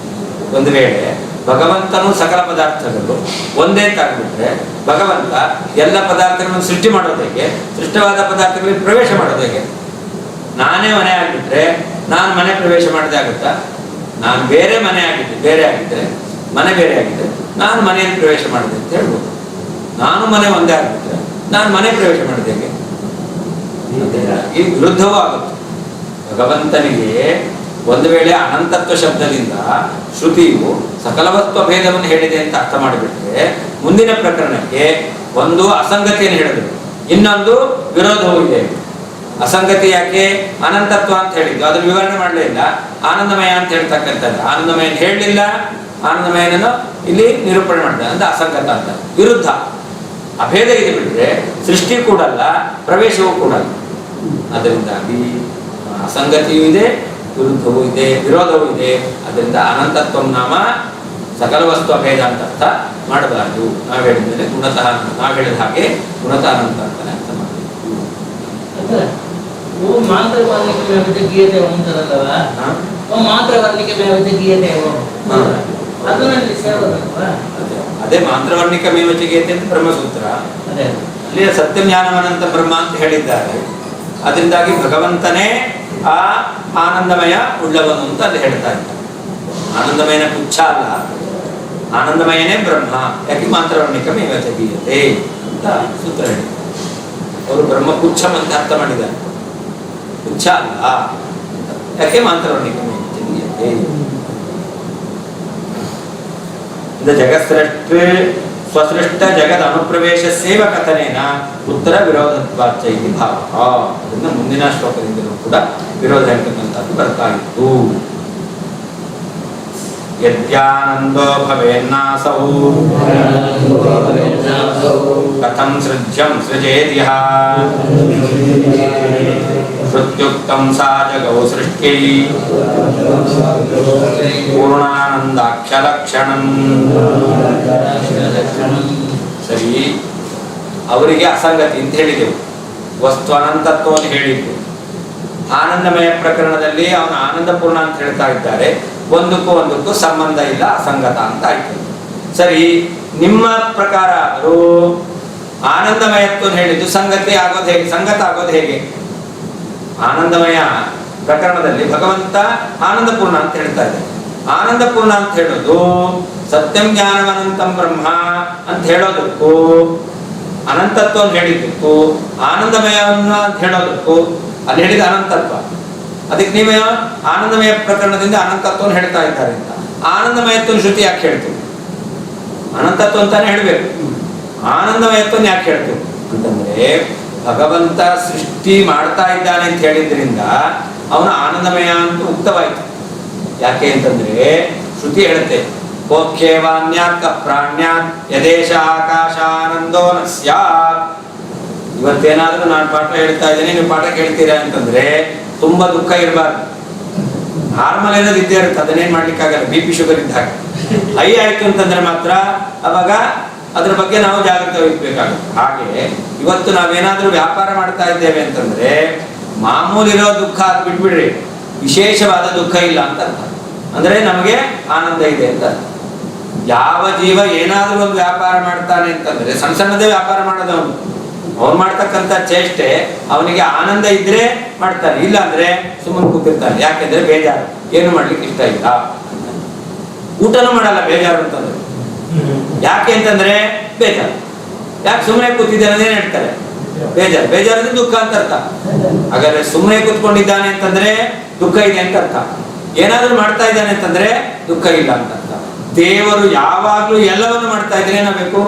ಒಂದು ವೇಳೆ ಭಗವಂತನು ಸಕಲ ಪದಾರ್ಥಗಳು ಒಂದೇ ತಾಗ್ಬಿಟ್ರೆ ಭಗವಂತ ಎಲ್ಲ ಪದಾರ್ಥಗಳನ್ನು ಸೃಷ್ಟಿ ಮಾಡೋದು ಹೇಗೆ? ಸೃಷ್ಟವಾದ ಪದಾರ್ಥಗಳಿಗೆ ಪ್ರವೇಶ ಮಾಡೋದು ಹೇಗೆ? ನಾನೇ ಮನೆ ಆಗಿಬಿಟ್ರೆ ನಾನು ಮನೆ ಪ್ರವೇಶ ಮಾಡದೆ ಆಗುತ್ತಾ? ನಾನು ಬೇರೆ ಮನೆ ಆಗಿದ್ದೆ, ಬೇರೆ ಆಗಿದ್ದರೆ ಮನೆ ಬೇರೆ ಆಗಿದೆ, ನಾನು ಮನೆಯಲ್ಲಿ ಪ್ರವೇಶ ಮಾಡಿದೆ ಅಂತ ಹೇಳ್ಬೋದು. ನಾನು ಮನೆ ಒಂದೇ ಆಗಿಬಿಟ್ರೆ ನಾನು ಮನೆ ಪ್ರವೇಶ ಮಾಡಿದೆ ಹೇಗೆ? ಈ ವಿರುದ್ಧವೂ ಆಗುತ್ತೆ. ಭಗವಂತನಿಗೆ ಒಂದು ವೇಳೆ ಅನಂತತ್ವ ಶಬ್ದದಿಂದ ಶ್ರುತಿಯು ಸಕಲ ವಸ್ತು ಭೇದವನ್ನು ಹೇಳಿದೆ ಅಂತ ಅರ್ಥ ಮಾಡಿಬಿಟ್ರೆ ಮುಂದಿನ ಪ್ರಕರಣಕ್ಕೆ ಒಂದು ಅಸಂಗತಿಯನ್ನು ಹೇಳಿದ್ರು, ಇನ್ನೊಂದು ವಿರೋಧವೂ ಇದೆ. ಅಸಂಗತಿ ಯಾಕೆ? ಅನಂತತ್ವ ಅಂತ ಹೇಳಿದ್ದು ಅದ್ರ ವಿವರಣೆ ಮಾಡಲೇ ಇಲ್ಲ. ಆನಂದಮಯ ಅಂತ ಹೇಳ್ತಕ್ಕಂಥದ್ದು ಆನಂದಮಯನ ಹೇಳಲಿಲ್ಲ, ಆನಂದಮಯನನ್ನು ಇಲ್ಲಿ ನಿರೂಪಣೆ ಮಾಡಿದ ಅಂತ ಅಸಂಗತ ಅಂತ. ವಿರುದ್ಧ ಅಭೇದ ಇದೆ ಬಿಟ್ರೆ ಸೃಷ್ಟಿ ಕೂಡಲ್ಲ, ಪ್ರವೇಶವೂ ಕೂಡಲ್ಲ. ಅದರಿಂದಾಗಿ ಅಸಂಗತಿಯೂ ಇದೆ, ವಿರುದ್ಧವೂ ಇದೆ, ವಿರೋಧವೂ ಇದೆ. ಅದರಿಂದ ಅನಂತತ್ವ ನಾಮ ಸಕಲ ವಸ್ತು ಅಭೇದ ಅಂತ ಅರ್ಥ ಮಾಡಬಾರದು. ನಾವು ಹೇಳಿದ್ರೆ ಗುಣತಃ, ನಾವು ಹೇಳಿದ ಹಾಗೆ ಗುಣತಃ ಅನಂತ ಅಂತಾನೆ ಅರ್ಥ ಮಾಡಬೇಕು. ಅದೇ ಮಾಂತ್ರವರ್ಣಿಕ ಮೇವಚಿಗೀಯತೆ ಅಂತ ಬ್ರಹ್ಮಸೂತ್ರ. ಅಲ್ಲಿ ಸತ್ಯಜ್ಞಾನವನಂತ ಬ್ರಹ್ಮ ಅಂತ ಹೇಳಿದ್ದಾರೆ. ಅದರಿಂದಾಗಿ ಭಗವಂತನೇ ಆ ಆನಂದಮಯ ಉಳ್ಳವನು ಅಂತ ಅಲ್ಲಿ ಹೇಳ್ತಾ ಇದ್ದಾರೆ. ಆನಂದಮಯನ ಪುಚ್ಛ ಅಲ್ಲ, ಆನಂದಮಯನೇ ಬ್ರಹ್ಮ. ಯಾಕೆ ಮಾಂತ್ರವರ್ಣಿಕ ಮೇವಚಿಗೀಯತೆ ಅಂತ ಸೂತ್ರ ಹೇಳಿ ಅವರು ಬ್ರಹ್ಮ ಪುಚ್ಛಂ ಅಂತ ಅರ್ಥ ಮಾಡಿದ್ದಾರೆ. ಪುಚ್ಛ ಅಲ್ಲ, ಯಾಕೆ ಮಾಂತ್ರವರ್ಣಿಕ ಮೇವಚಿಗೀಯತೆ. ಜಗತ್ಸೃಷ್ಟ ಸ್ವಸೃಷ್ಟ ಜಗದ ಅನುಪ್ರವೇಶಸ್ಯೈವ ಕಥನೇನ ಉತ್ತರ ವಿರೋಧತ್ವಾಚ್ಚ ಇತಿ ಭಾವಃ. ಅದರಿಂದ ಮುಂದಿನ ಶ್ಲೋಕದಿಂದಲೂ ಕೂಡ ವಿರೋಧ ಇರ್ತಕ್ಕಂಥದ್ದು ಬರ್ತಾ ಇತ್ತು. ಯದ್ಯಾನಂದೋ ಭವೇನ್ನಾಸೌ ಕಥಂ ಸೃಜ್ಯಂ ಸೃಜೇದ್ಯಃ ಶ್ರುತ್ಯುಕ್ತಂ ಸಾ ಜಗೌ ಸೃಷ್ಟ್ಯೈ ಪೂರ್ಣಾನಂದಾಕ್ಷಲಕ್ಷಣಂ. ಸರಿ, ಅವರಿಗೆ ಅಸಂಗತಿ ಅಂತ ಹೇಳಿದೆವು, ವಸ್ತು ಅನಂತತ್ವವನ್ನು ಹೇಳಿದ್ದು. ಆನಂದಮಯ ಪ್ರಕರಣದಲ್ಲಿ ಅವನು ಆನಂದಪೂರ್ಣ ಅಂತ ಹೇಳ್ತಾ ಇದ್ದಾರೆ. ಒಂದಕ್ಕೂ ಒಂದಕ್ಕೂ ಸಂಬಂಧ ಇಲ್ಲ, ಅಸಂಗತ ಅಂತ ಆಯ್ತು. ಸರಿ, ನಿಮ್ಮ ಪ್ರಕಾರ ಅವರು ಆನಂದಮಯತ್ವವನ್ನು ಹೇಳಿದ್ದು ಸಂಗತಿ ಆಗೋದು ಹೇಗೆ? ಸಂಗತ ಆಗೋದು ಹೇಗೆ? ಆನಂದಮಯ ಪ್ರಕರಣದಲ್ಲಿ ಭಗವಂತ ಆನಂದಪೂರ್ಣ ಅಂತ ಹೇಳ್ತಾ ಇದ್ದಾರೆ. ಆನಂದಪೂರ್ಣ ಅಂತ ಹೇಳೋದು ಸತ್ಯಂ ಜ್ಞಾನವನಂತಂ ಬ್ರಹ್ಮ ಅಂತ ಹೇಳೋದಕ್ಕೂ, ಅನಂತತ್ವವನ್ನು ಹೇಳಿದ್ದಕ್ಕೂ, ಆನಂದಮಯವನ್ನು ಅಂತ ಹೇಳೋದಕ್ಕೂ, ಅಲ್ಲಿ ಹೇಳಿದ ಅನಂತತ್ವ. ಅದಕ್ಕೆ ನೀವೇ ಆನಂದಮಯ ಪ್ರಕರಣದಿಂದ ಅನಂತತ್ವವನ್ನು ಹೇಳ್ತಾ ಇದ್ದಾರೆ ಅಂತ. ಆನಂದಮಯತ್ವ ಶ್ರುತಿ ಯಾಕೆ ಹೇಳ್ತು? ಅನಂತತ್ವ ಅಂತಾನೆ ಹೇಳ್ಬೇಕು. ಆನಂದಮಯತ್ವವನ್ನು ಯಾಕೆ ಹೇಳ್ತು ಅಂತಂದ್ರೆ ಭಗವಂತ ಸೃಷ್ಟಿ ಮಾಡ್ತಾ ಇದ್ದಾನೆ ಅಂತ ಹೇಳಿದ್ರಿಂದ ಅವನ ಆನಂದಮಯ ಅಂತ ಉಕ್ತವಾಯಿತು. ಯಾಕೆ ಅಂತಂದ್ರೆ ಶ್ರುತಿ ಹೇಳುತ್ತೆ, ಕೋಖ್ಯೇವಾನ್ಯಾತ್ ಪ್ರಾಣ್ಯಾತ್ ಯದೇಶ ಆಕಾಶ ಆನಂದೋ ನ ಸ್ಯಾತ್. ಇವತ್ತೇನಾದ್ರೂ ನಾನು ಪಾಠ ಹೇಳ್ತಾ ಇದ್ದೇನೆ, ನೀವು ಪಾಠ ಕೇಳ್ತೀರಾ ಅಂತಂದ್ರೆ ತುಂಬಾ ದುಃಖ ಇರಬಾರ್ದು. ನಾರ್ಮಲ್ ಏನಾದ್ರು ಇದ್ದೇ ಇರುತ್ತೆ, ಅದನ್ನೇನ್ ಮಾಡ್ಲಿಕ್ಕಾಗಲ್ಲ. BP ಶುಗರ್ ಇದ್ದಾಗ ಹೈ ಆಯ್ತು ಅಂತಂದ್ರೆ ಮಾತ್ರ ಅವಾಗ ಅದ್ರ ಬಗ್ಗೆ ನಾವು ಜಾಗ್ರತೆ ವಹಿಸ್ಬೇಕಾಗುತ್ತೆ. ಹಾಗೆ ಇವತ್ತು ನಾವೇನಾದ್ರೂ ವ್ಯಾಪಾರ ಮಾಡ್ತಾ ಇದ್ದೇವೆ ಅಂತಂದ್ರೆ ಮಾಮೂಲಿರೋ ದುಃಖ ಅದು ಬಿಟ್ಬಿಡ್ರಿ, ವಿಶೇಷವಾದ ದುಃಖ ಇಲ್ಲ ಅಂತ ಅರ್ಥ. ಅಂದ್ರೆ ನಮಗೆ ಆನಂದ ಇದೆ ಅಂತ. ಯಾವ ಜೀವ ಏನಾದ್ರೂ ಒಂದು ವ್ಯಾಪಾರ ಮಾಡ್ತಾನೆ ಅಂತಂದ್ರೆ ಸಣ್ಣ ಸಣ್ಣದೇ ವ್ಯಾಪಾರ ಮಾಡೋದವನು, ಅವ್ನು ಮಾಡ್ತಕ್ಕಂಥ ಚೇಷ್ಟೆ ಅವನಿಗೆ ಆನಂದ ಇದ್ರೆ ಮಾಡ್ತಾನೆ, ಇಲ್ಲ ಅಂದ್ರೆ ಸುಮ್ಮನೆ ಕೂತಿರ್ತಾನೆ. ಯಾಕೆಂದ್ರೆ ಬೇಜಾರು, ಏನು ಮಾಡ್ಲಿಕ್ಕೆ ಇಷ್ಟ ಇಲ್ಲ, ಊಟನೂ ಮಾಡಲ್ಲ ಬೇಜಾರು ಅಂತಂದ್ರೆ. ಯಾಕೆ ಅಂತಂದ್ರೆ ಬೇಜಾರು. ಯಾಕೆ ಸುಮ್ಮನೆ ಕೂತಿದ್ದಾನೆ ಹೇಳ್ತಾರೆ ಬೇಜಾರು. ಬೇಜಾರು ದುಃಖ ಅಂತ ಅರ್ಥ. ಹಾಗಾದ್ರೆ ಸುಮ್ಮನೆ ಕೂತ್ಕೊಂಡಿದ್ದಾನೆ ಅಂತಂದ್ರೆ ದುಃಖ ಇದೆ ಅಂತ ಅರ್ಥ. ಏನಾದ್ರೂ ಮಾಡ್ತಾ ಇದ್ದಾನೆ ಅಂತಂದ್ರೆ ದುಃಖ ಇಲ್ಲ ಅಂತ ಅರ್ಥ. ದೇವರು ಯಾವಾಗ್ಲೂ ಎಲ್ಲವನ್ನು ಮಾಡ್ತಾ ಇದ್ರೆ ಏನಾಗಬೇಕು?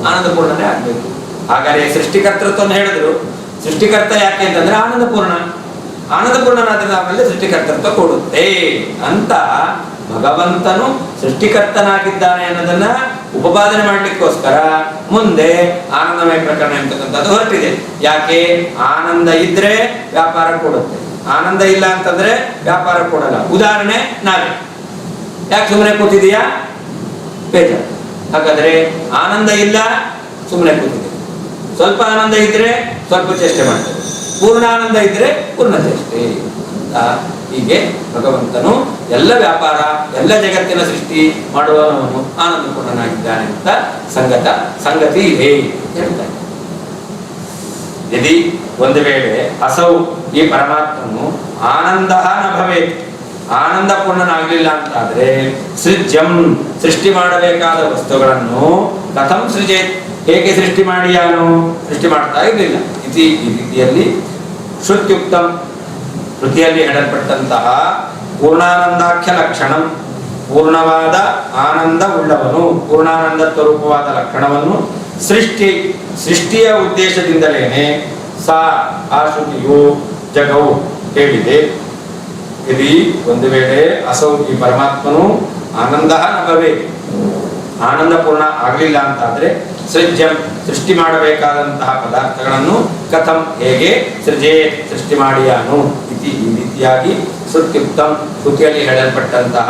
ಆನಂದಪೂರ್ಣನೇ ಆಗ್ಬೇಕು. ಹಾಗಾದ್ರೆ ಸೃಷ್ಟಿಕರ್ತೃತ್ವವನ್ನು ಹೇಳಿದ್ರು. ಸೃಷ್ಟಿಕರ್ತ ಯಾಕೆ ಅಂತಂದ್ರೆ ಆನಂದಪೂರ್ಣ. ಆನಂದಪೂರ್ಣನಾದ್ರೆ ಆಮೇಲೆ ಸೃಷ್ಟಿಕರ್ತೃತ್ವ ಕೊಡುತ್ತೆ ಅಂತ ಭಗವಂತನು ಸೃಷ್ಟಿಕರ್ತನಾಗಿದ್ದಾನೆ ಅನ್ನೋದನ್ನ ಉಪಪಾದನೆ ಮಾಡ್ಲಿಕ್ಕೋಸ್ಕರ ಮುಂದೆ ಆನಂದಮಯ ಪ್ರಕರಣ ಅಂತಕ್ಕಂಥದ್ದು ಹೊರಟಿದೆ. ಯಾಕೆ? ಆನಂದ ಇದ್ರೆ ವ್ಯಾಪಾರ ಕೊಡುತ್ತೆ, ಆನಂದ ಇಲ್ಲ ಅಂತಂದ್ರೆ ವ್ಯಾಪಾರ ಕೊಡಲ್ಲ. ಉದಾಹರಣೆ ನಾವೇ. ಯಾಕೆ ಸುಮ್ಮನೆ ಕೂತಿದೀಯಾ? ಬೇಜಾರು. ಹಾಗಾದ್ರೆ ಆನಂದ ಇಲ್ಲ, ಸುಮ್ಮನೆ ಕೂತಿದೆ. ಸ್ವಲ್ಪ ಆನಂದ ಇದ್ರೆ ಸ್ವಲ್ಪ ಚೇಷ್ಟೆ ಮಾಡ್ತೇವೆ, ಪೂರ್ಣ ಆನಂದ ಇದ್ರೆ ಪೂರ್ಣ ಚೇಷ್ಟೆ ಅಂತ. ಹೀಗೆ ಭಗವಂತನು ಎಲ್ಲ ವ್ಯಾಪಾರ, ಎಲ್ಲ ಜಗತ್ತಿನ ಸೃಷ್ಟಿ ಮಾಡುವವನು ಆನಂದಪೂರ್ಣನಾಗಿದ್ದಾನೆ ಅಂತ ಸಂಗತಿ ಇದೆ ಹೇಳ್ತಾರೆ. ಯದಿ ಒಂದು ವೇಳೆ ಅಸೌ ಈ ಪರಮಾತ್ಮನು ಆನಂದ ನ ಭವೇತ್, ಆನಂದಪೂರ್ಣನಾಗಲಿಲ್ಲ ಅಂತಾದ್ರೆ ಸೃಜ್ಯಂ ಸೃಷ್ಟಿ ಮಾಡಬೇಕಾದ ವಸ್ತುಗಳನ್ನು ಕಥಂ ಸೃಜೇತ್, ಹೇಗೆ ಸೃಷ್ಟಿ ಮಾಡಿಯಾನು? ಸೃಷ್ಟಿ ಮಾಡ್ತಾ ಇರಲಿಲ್ಲ. ಈ ರೀತಿಯಲ್ಲಿ ಶ್ರುತ್ಯುಕ್ತಂ ಕೃತಿಯಲ್ಲಿ ಹೇಳಲ್ಪಟ್ಟಂತಹ ಪೂರ್ಣಾನಂದಾಖ್ಯ ಲಕ್ಷಣಂ, ಪೂರ್ಣವಾದ ಆನಂದ ಉಳ್ಳವನು, ಪೂರ್ಣಾನಂದ ಸ್ವರೂಪವಾದ ಲಕ್ಷಣವನ್ನು ಸೃಷ್ಟಿಯ ಉದ್ದೇಶದಿಂದಲೇನೆ ಆ ಶ್ರುತಿಯು ಜಗವು ಹೇಳಿದೆ. ಇದು ಒಂದು ವೇಳೆ ಅಸೌ ಈ ಪರಮಾತ್ಮನು ಆನಂದ ನ ಭವೇತ್, ಆನಂದ ಪೂರ್ಣ ಆಗಲಿಲ್ಲ ಅಂತಾದ್ರೆ ಸೃಜ್ಯಂ ಸೃಷ್ಟಿ ಮಾಡಬೇಕಾದಂತಹ ಪದಾರ್ಥಗಳನ್ನು ಕಥಂ ಹೇಗೆ ಸೃಜೇ ಸೃಷ್ಟಿ ಮಾಡಿಯಾನು ಈ ರೀತಿಯಾಗಿ ಶ್ರುತ್ಯುಕ್ತಂ ಶ್ರುತಿಯಲ್ಲಿ ಹೇಳಲ್ಪಟ್ಟಂತಹ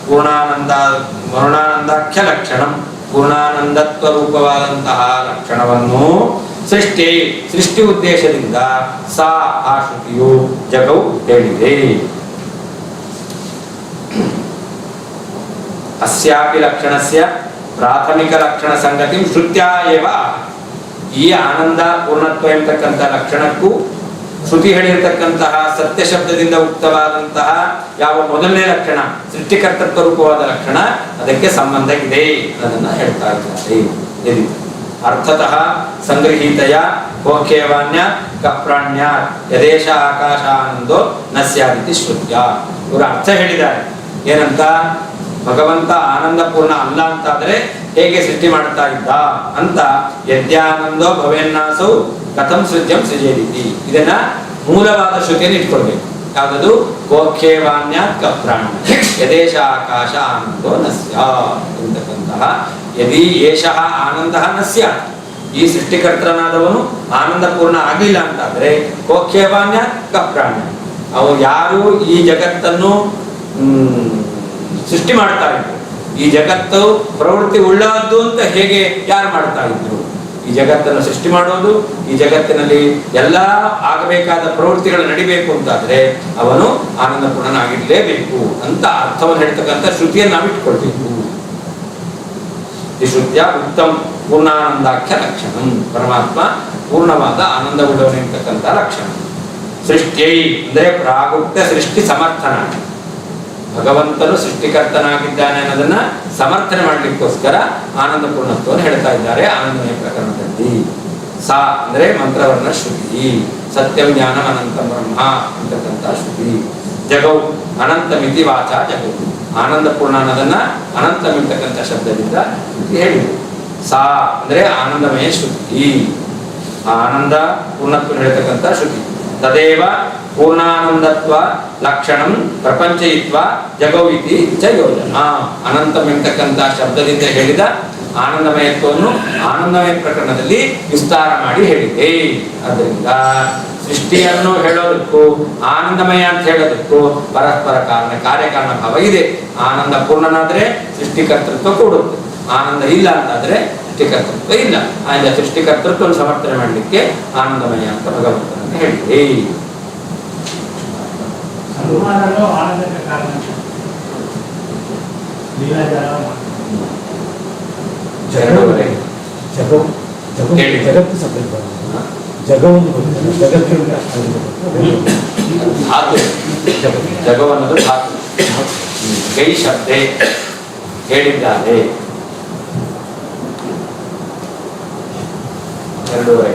ಪೂರ್ಣಾನಂದಾಖ್ಯ ಲಕ್ಷಣಂ, ಪೂರ್ಣಾನಂದತ್ವ ರೂಪವಾದಂತಹ ಲಕ್ಷಣವನ್ನು ಸೃಷ್ಟಿ ಉದ್ದೇಶದಿಂದ ಆ ಶ್ರುತಿಯು ಜಗವು ಹೇಳಿದೆ. ಅಸ್ಯಾಪಿ ಲಕ್ಷಣಸ್ಯ ಪ್ರಾಥಮಿಕ ಲಕ್ಷಣ ಸಂಗತಿ ಶ್ರುತ್ಯಾ ಏವ. ಈ ಆನಂದ ಪೂರ್ಣತ್ವ ಎಂಬತಕ್ಕಂಥ ಲಕ್ಷಣಕ್ಕೂ ಶ್ರುತಿ ಹೇಳಿರ್ತಕ್ಕಂತಹ ಸತ್ಯ ಶಬ್ದದಿಂದ ಉಕ್ತವಾದಂತಹ ಯಾವ ಮೊದಲನೇ ಲಕ್ಷಣ ಸೃಷ್ಟಿಕರ್ತೃತ್ವ ರೂಪವಾದ ಲಕ್ಷಣ ಅದಕ್ಕೆ ಸಂಬಂಧ ಇದೆ ಅದನ್ನ ಹೇಳ್ತಾ ಇದ್ದಾರೆ. ಅರ್ಥತಃ ಸಂಗೃಹೀತಯ ಕೋಖ್ಯೇವಾನ್ಯ ಕಪ್ರಾಣ್ಯ ಯದೇಶ ಆಕಾಶ ಆನಂದೋ ನ ಸ್ಯಾದಿತಿ ಶ್ರುತ್ಯ. ಇವರು ಅರ್ಥ ಹೇಳಿದ್ದಾರೆ. ಏನಂತ? ಭಗವಂತ ಆನಂದ ಪೂರ್ಣ ಅಲ್ಲ ಅಂತಾದ್ರೆ ಹೇಗೆ ಸೃಷ್ಟಿ ಮಾಡ್ತಾ ಇದ್ದ ಅಂತ. ಯದ್ಯಾನಂದೋ ಭವೇನ್ನಾಸೌ ಕಥಂ ಸೃಜ್ಯಂ ಸೃಜೇದಿತಿ. ಇದನ್ನ ಮೂಲವಾದ ಶ್ರುತಿಯನ್ನು ಇಟ್ಕೊಳ್ಬೇಕು. ಯಾವುದು? ಕೋಖ್ಯೇವಾನ್ಯಾತ್ ಕಪ್ರಾಣ್ಯ ಯದೇಶ ಆಕಾಶ ಆನಂದೋ ನ ಸ್ಯಾತ್ ಎಂತಕ್ಕಂತಹ. ಯದಿ ಏಷಃ ಆನಂದಃ ನ ಸ್ಯಾತ್, ಈ ಸೃಷ್ಟಿಕರ್ತನಾದವನು ಆನಂದ ಪೂರ್ಣ ಆಗಿಲ್ಲ ಅಂತಾದ್ರೆ ಕೋಖ್ಯೇವಾನ್ಯಾತ್ ಕಪ್ರಾಣ್ಯ, ಅವು ಯಾರು ಈ ಜಗತ್ತನ್ನು ಸೃಷ್ಟಿ ಮಾಡ್ತಾ ಇದ್ರು, ಈ ಜಗತ್ತು ಪ್ರವೃತ್ತಿ ಉಳ್ಳದ್ದು ಅಂತ ಹೇಗೆ ಯಾರು ಮಾಡ್ತಾ ಇದ್ರು? ಈ ಜಗತ್ತನ್ನು ಸೃಷ್ಟಿ ಮಾಡೋದು, ಈ ಜಗತ್ತಿನಲ್ಲಿ ಎಲ್ಲ ಆಗಬೇಕಾದ ಪ್ರವೃತ್ತಿಗಳು ನಡಿಬೇಕು ಅಂತಾದ್ರೆ ಅವನು ಆನಂದಪೂರ್ಣನಾಗಿರ್ಲೇಬೇಕು ಅಂತ ಅರ್ಥವನ್ನು ಹೇಳ್ತಕ್ಕಂಥ ಶ್ರುತಿಯನ್ನು ನಾವು ಇಟ್ಕೊಳ್ಬೇಕು. ಈ ಶ್ರುತಿಯ ಉತ್ತಮ ಪೂರ್ಣಾನಂದಾಖ್ಯ ಲಕ್ಷಣ, ಪರಮಾತ್ಮ ಪೂರ್ಣವಾದ ಆನಂದ ಉಳ್ಳವನಿರ್ತಕ್ಕಂಥ ಲಕ್ಷಣ. ಸೃಷ್ಟಿ ಅಂದ್ರೆ ಪ್ರಾಗುಕ್ತ ಸೃಷ್ಟಿ ಸಮರ್ಥನ, ಭಗವಂತನು ಸೃಷ್ಟಿಕರ್ತನಾಗಿದ್ದಾನೆ ಅನ್ನೋದನ್ನ ಸಮರ್ಥನೆ ಮಾಡಲಿಕ್ಕೋಸ್ಕರ ಆನಂದ ಪೂರ್ಣತ್ವವನ್ನು ಹೇಳ್ತಾ ಇದ್ದಾರೆ ಆನಂದಮಯ ಪ್ರಕರಣದಲ್ಲಿ. ಸಾ ಅಂದ್ರೆ ಮಂತ್ರವರ್ಣ ಶ್ರುತಿ, ಸತ್ಯಂ ಜ್ಞಾನಂ ಅನಂತ ಬ್ರಹ್ಮ ಅಂತಕ್ಕಂಥ ಶ್ರುತಿ. ಜಗವು ಅನಂತಮಿತಿ ವಾಚ ಜಗವು, ಆನಂದ ಪೂರ್ಣ ಅನ್ನೋದನ್ನ ಅನಂತಮಿರ್ತಕ್ಕಂಥ ಶಬ್ದದಿಂದ ಹೇಳಿದೆ. ಸಾ ಅಂದ್ರೆ ಆನಂದಮಯ ಶ್ರುತಿ, ಆನಂದ ಪೂರ್ಣತ್ವ ಹೇಳ್ತಕ್ಕಂಥ ಶ್ರುತಿ. ತದೇವ ಪೂರ್ಣಾನಂದತ್ವ ಲಕ್ಷಣಂ ಪ್ರಪಂಚಯಿತ್ವ ಜಗವಿತಿ ಚ ಯೋಜನಾ. ಅನಂತಂ ಎಂತಕ್ಕಂಥ ಶಬ್ದದಿಂದ ಹೇಳಿದ ಆನಂದಮಯತ್ವವನ್ನು ಆನಂದಮಯ ಪ್ರಕರಣದಲ್ಲಿ ವಿಸ್ತಾರ ಮಾಡಿ ಹೇಳಿದೆ. ಆದ್ದರಿಂದ ಸೃಷ್ಟಿಯನ್ನು ಹೇಳೋದಕ್ಕೂ ಆನಂದಮಯ ಅಂತ ಹೇಳೋದಕ್ಕೂ ಪರಸ್ಪರ ಕಾರಣ ಕಾರ್ಯಕಾರಣ ಭಾವ ಇದೆ. ಆನಂದ ಪೂರ್ಣನಾದ್ರೆ ಸೃಷ್ಟಿಕರ್ತೃತ್ವ ಕೊಡುತ್ತೆ, ಆನಂದ ಇಲ್ಲ ಅಂತಾದ್ರೆ ಸೃಷ್ಟಿಕರ್ತೃತ್ವ ಇಲ್ಲ. ಆಯ್ದ ಸೃಷ್ಟಿಕರ್ತೃತ್ವವನ್ನು ಸಮರ್ಥನೆ ಮಾಡಲಿಕ್ಕೆ ಆನಂದಮಯ ಅಂತ ಭಗವಂತನನ್ನು ಹೇಳಿದೆ. ಆನಂದಕ್ಕೆ ಕಾರಣ ಎರಡೂವರೆ ಜಗತ್ತು ಸಪ್ರೇಟ್ ಜಗವನ್ನು ಗೊತ್ತಿಲ್ಲ, ಜಗತ್ತಿನ ಧಾತು ಜಗವನ್ನದು ಧಾತು. ಗೈ ಶಬ್ದೆ ಹೇಳಿದ್ದಾರೆ. ಎರಡೂವರೆ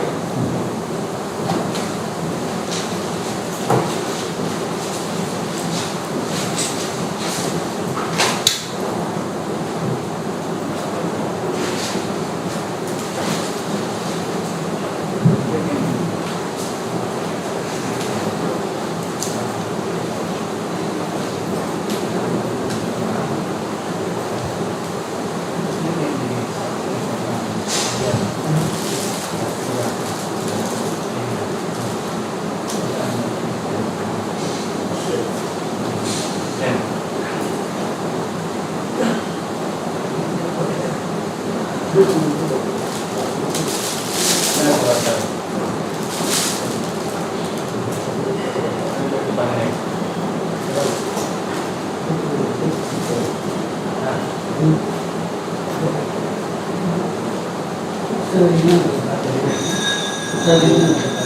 ಸರಿ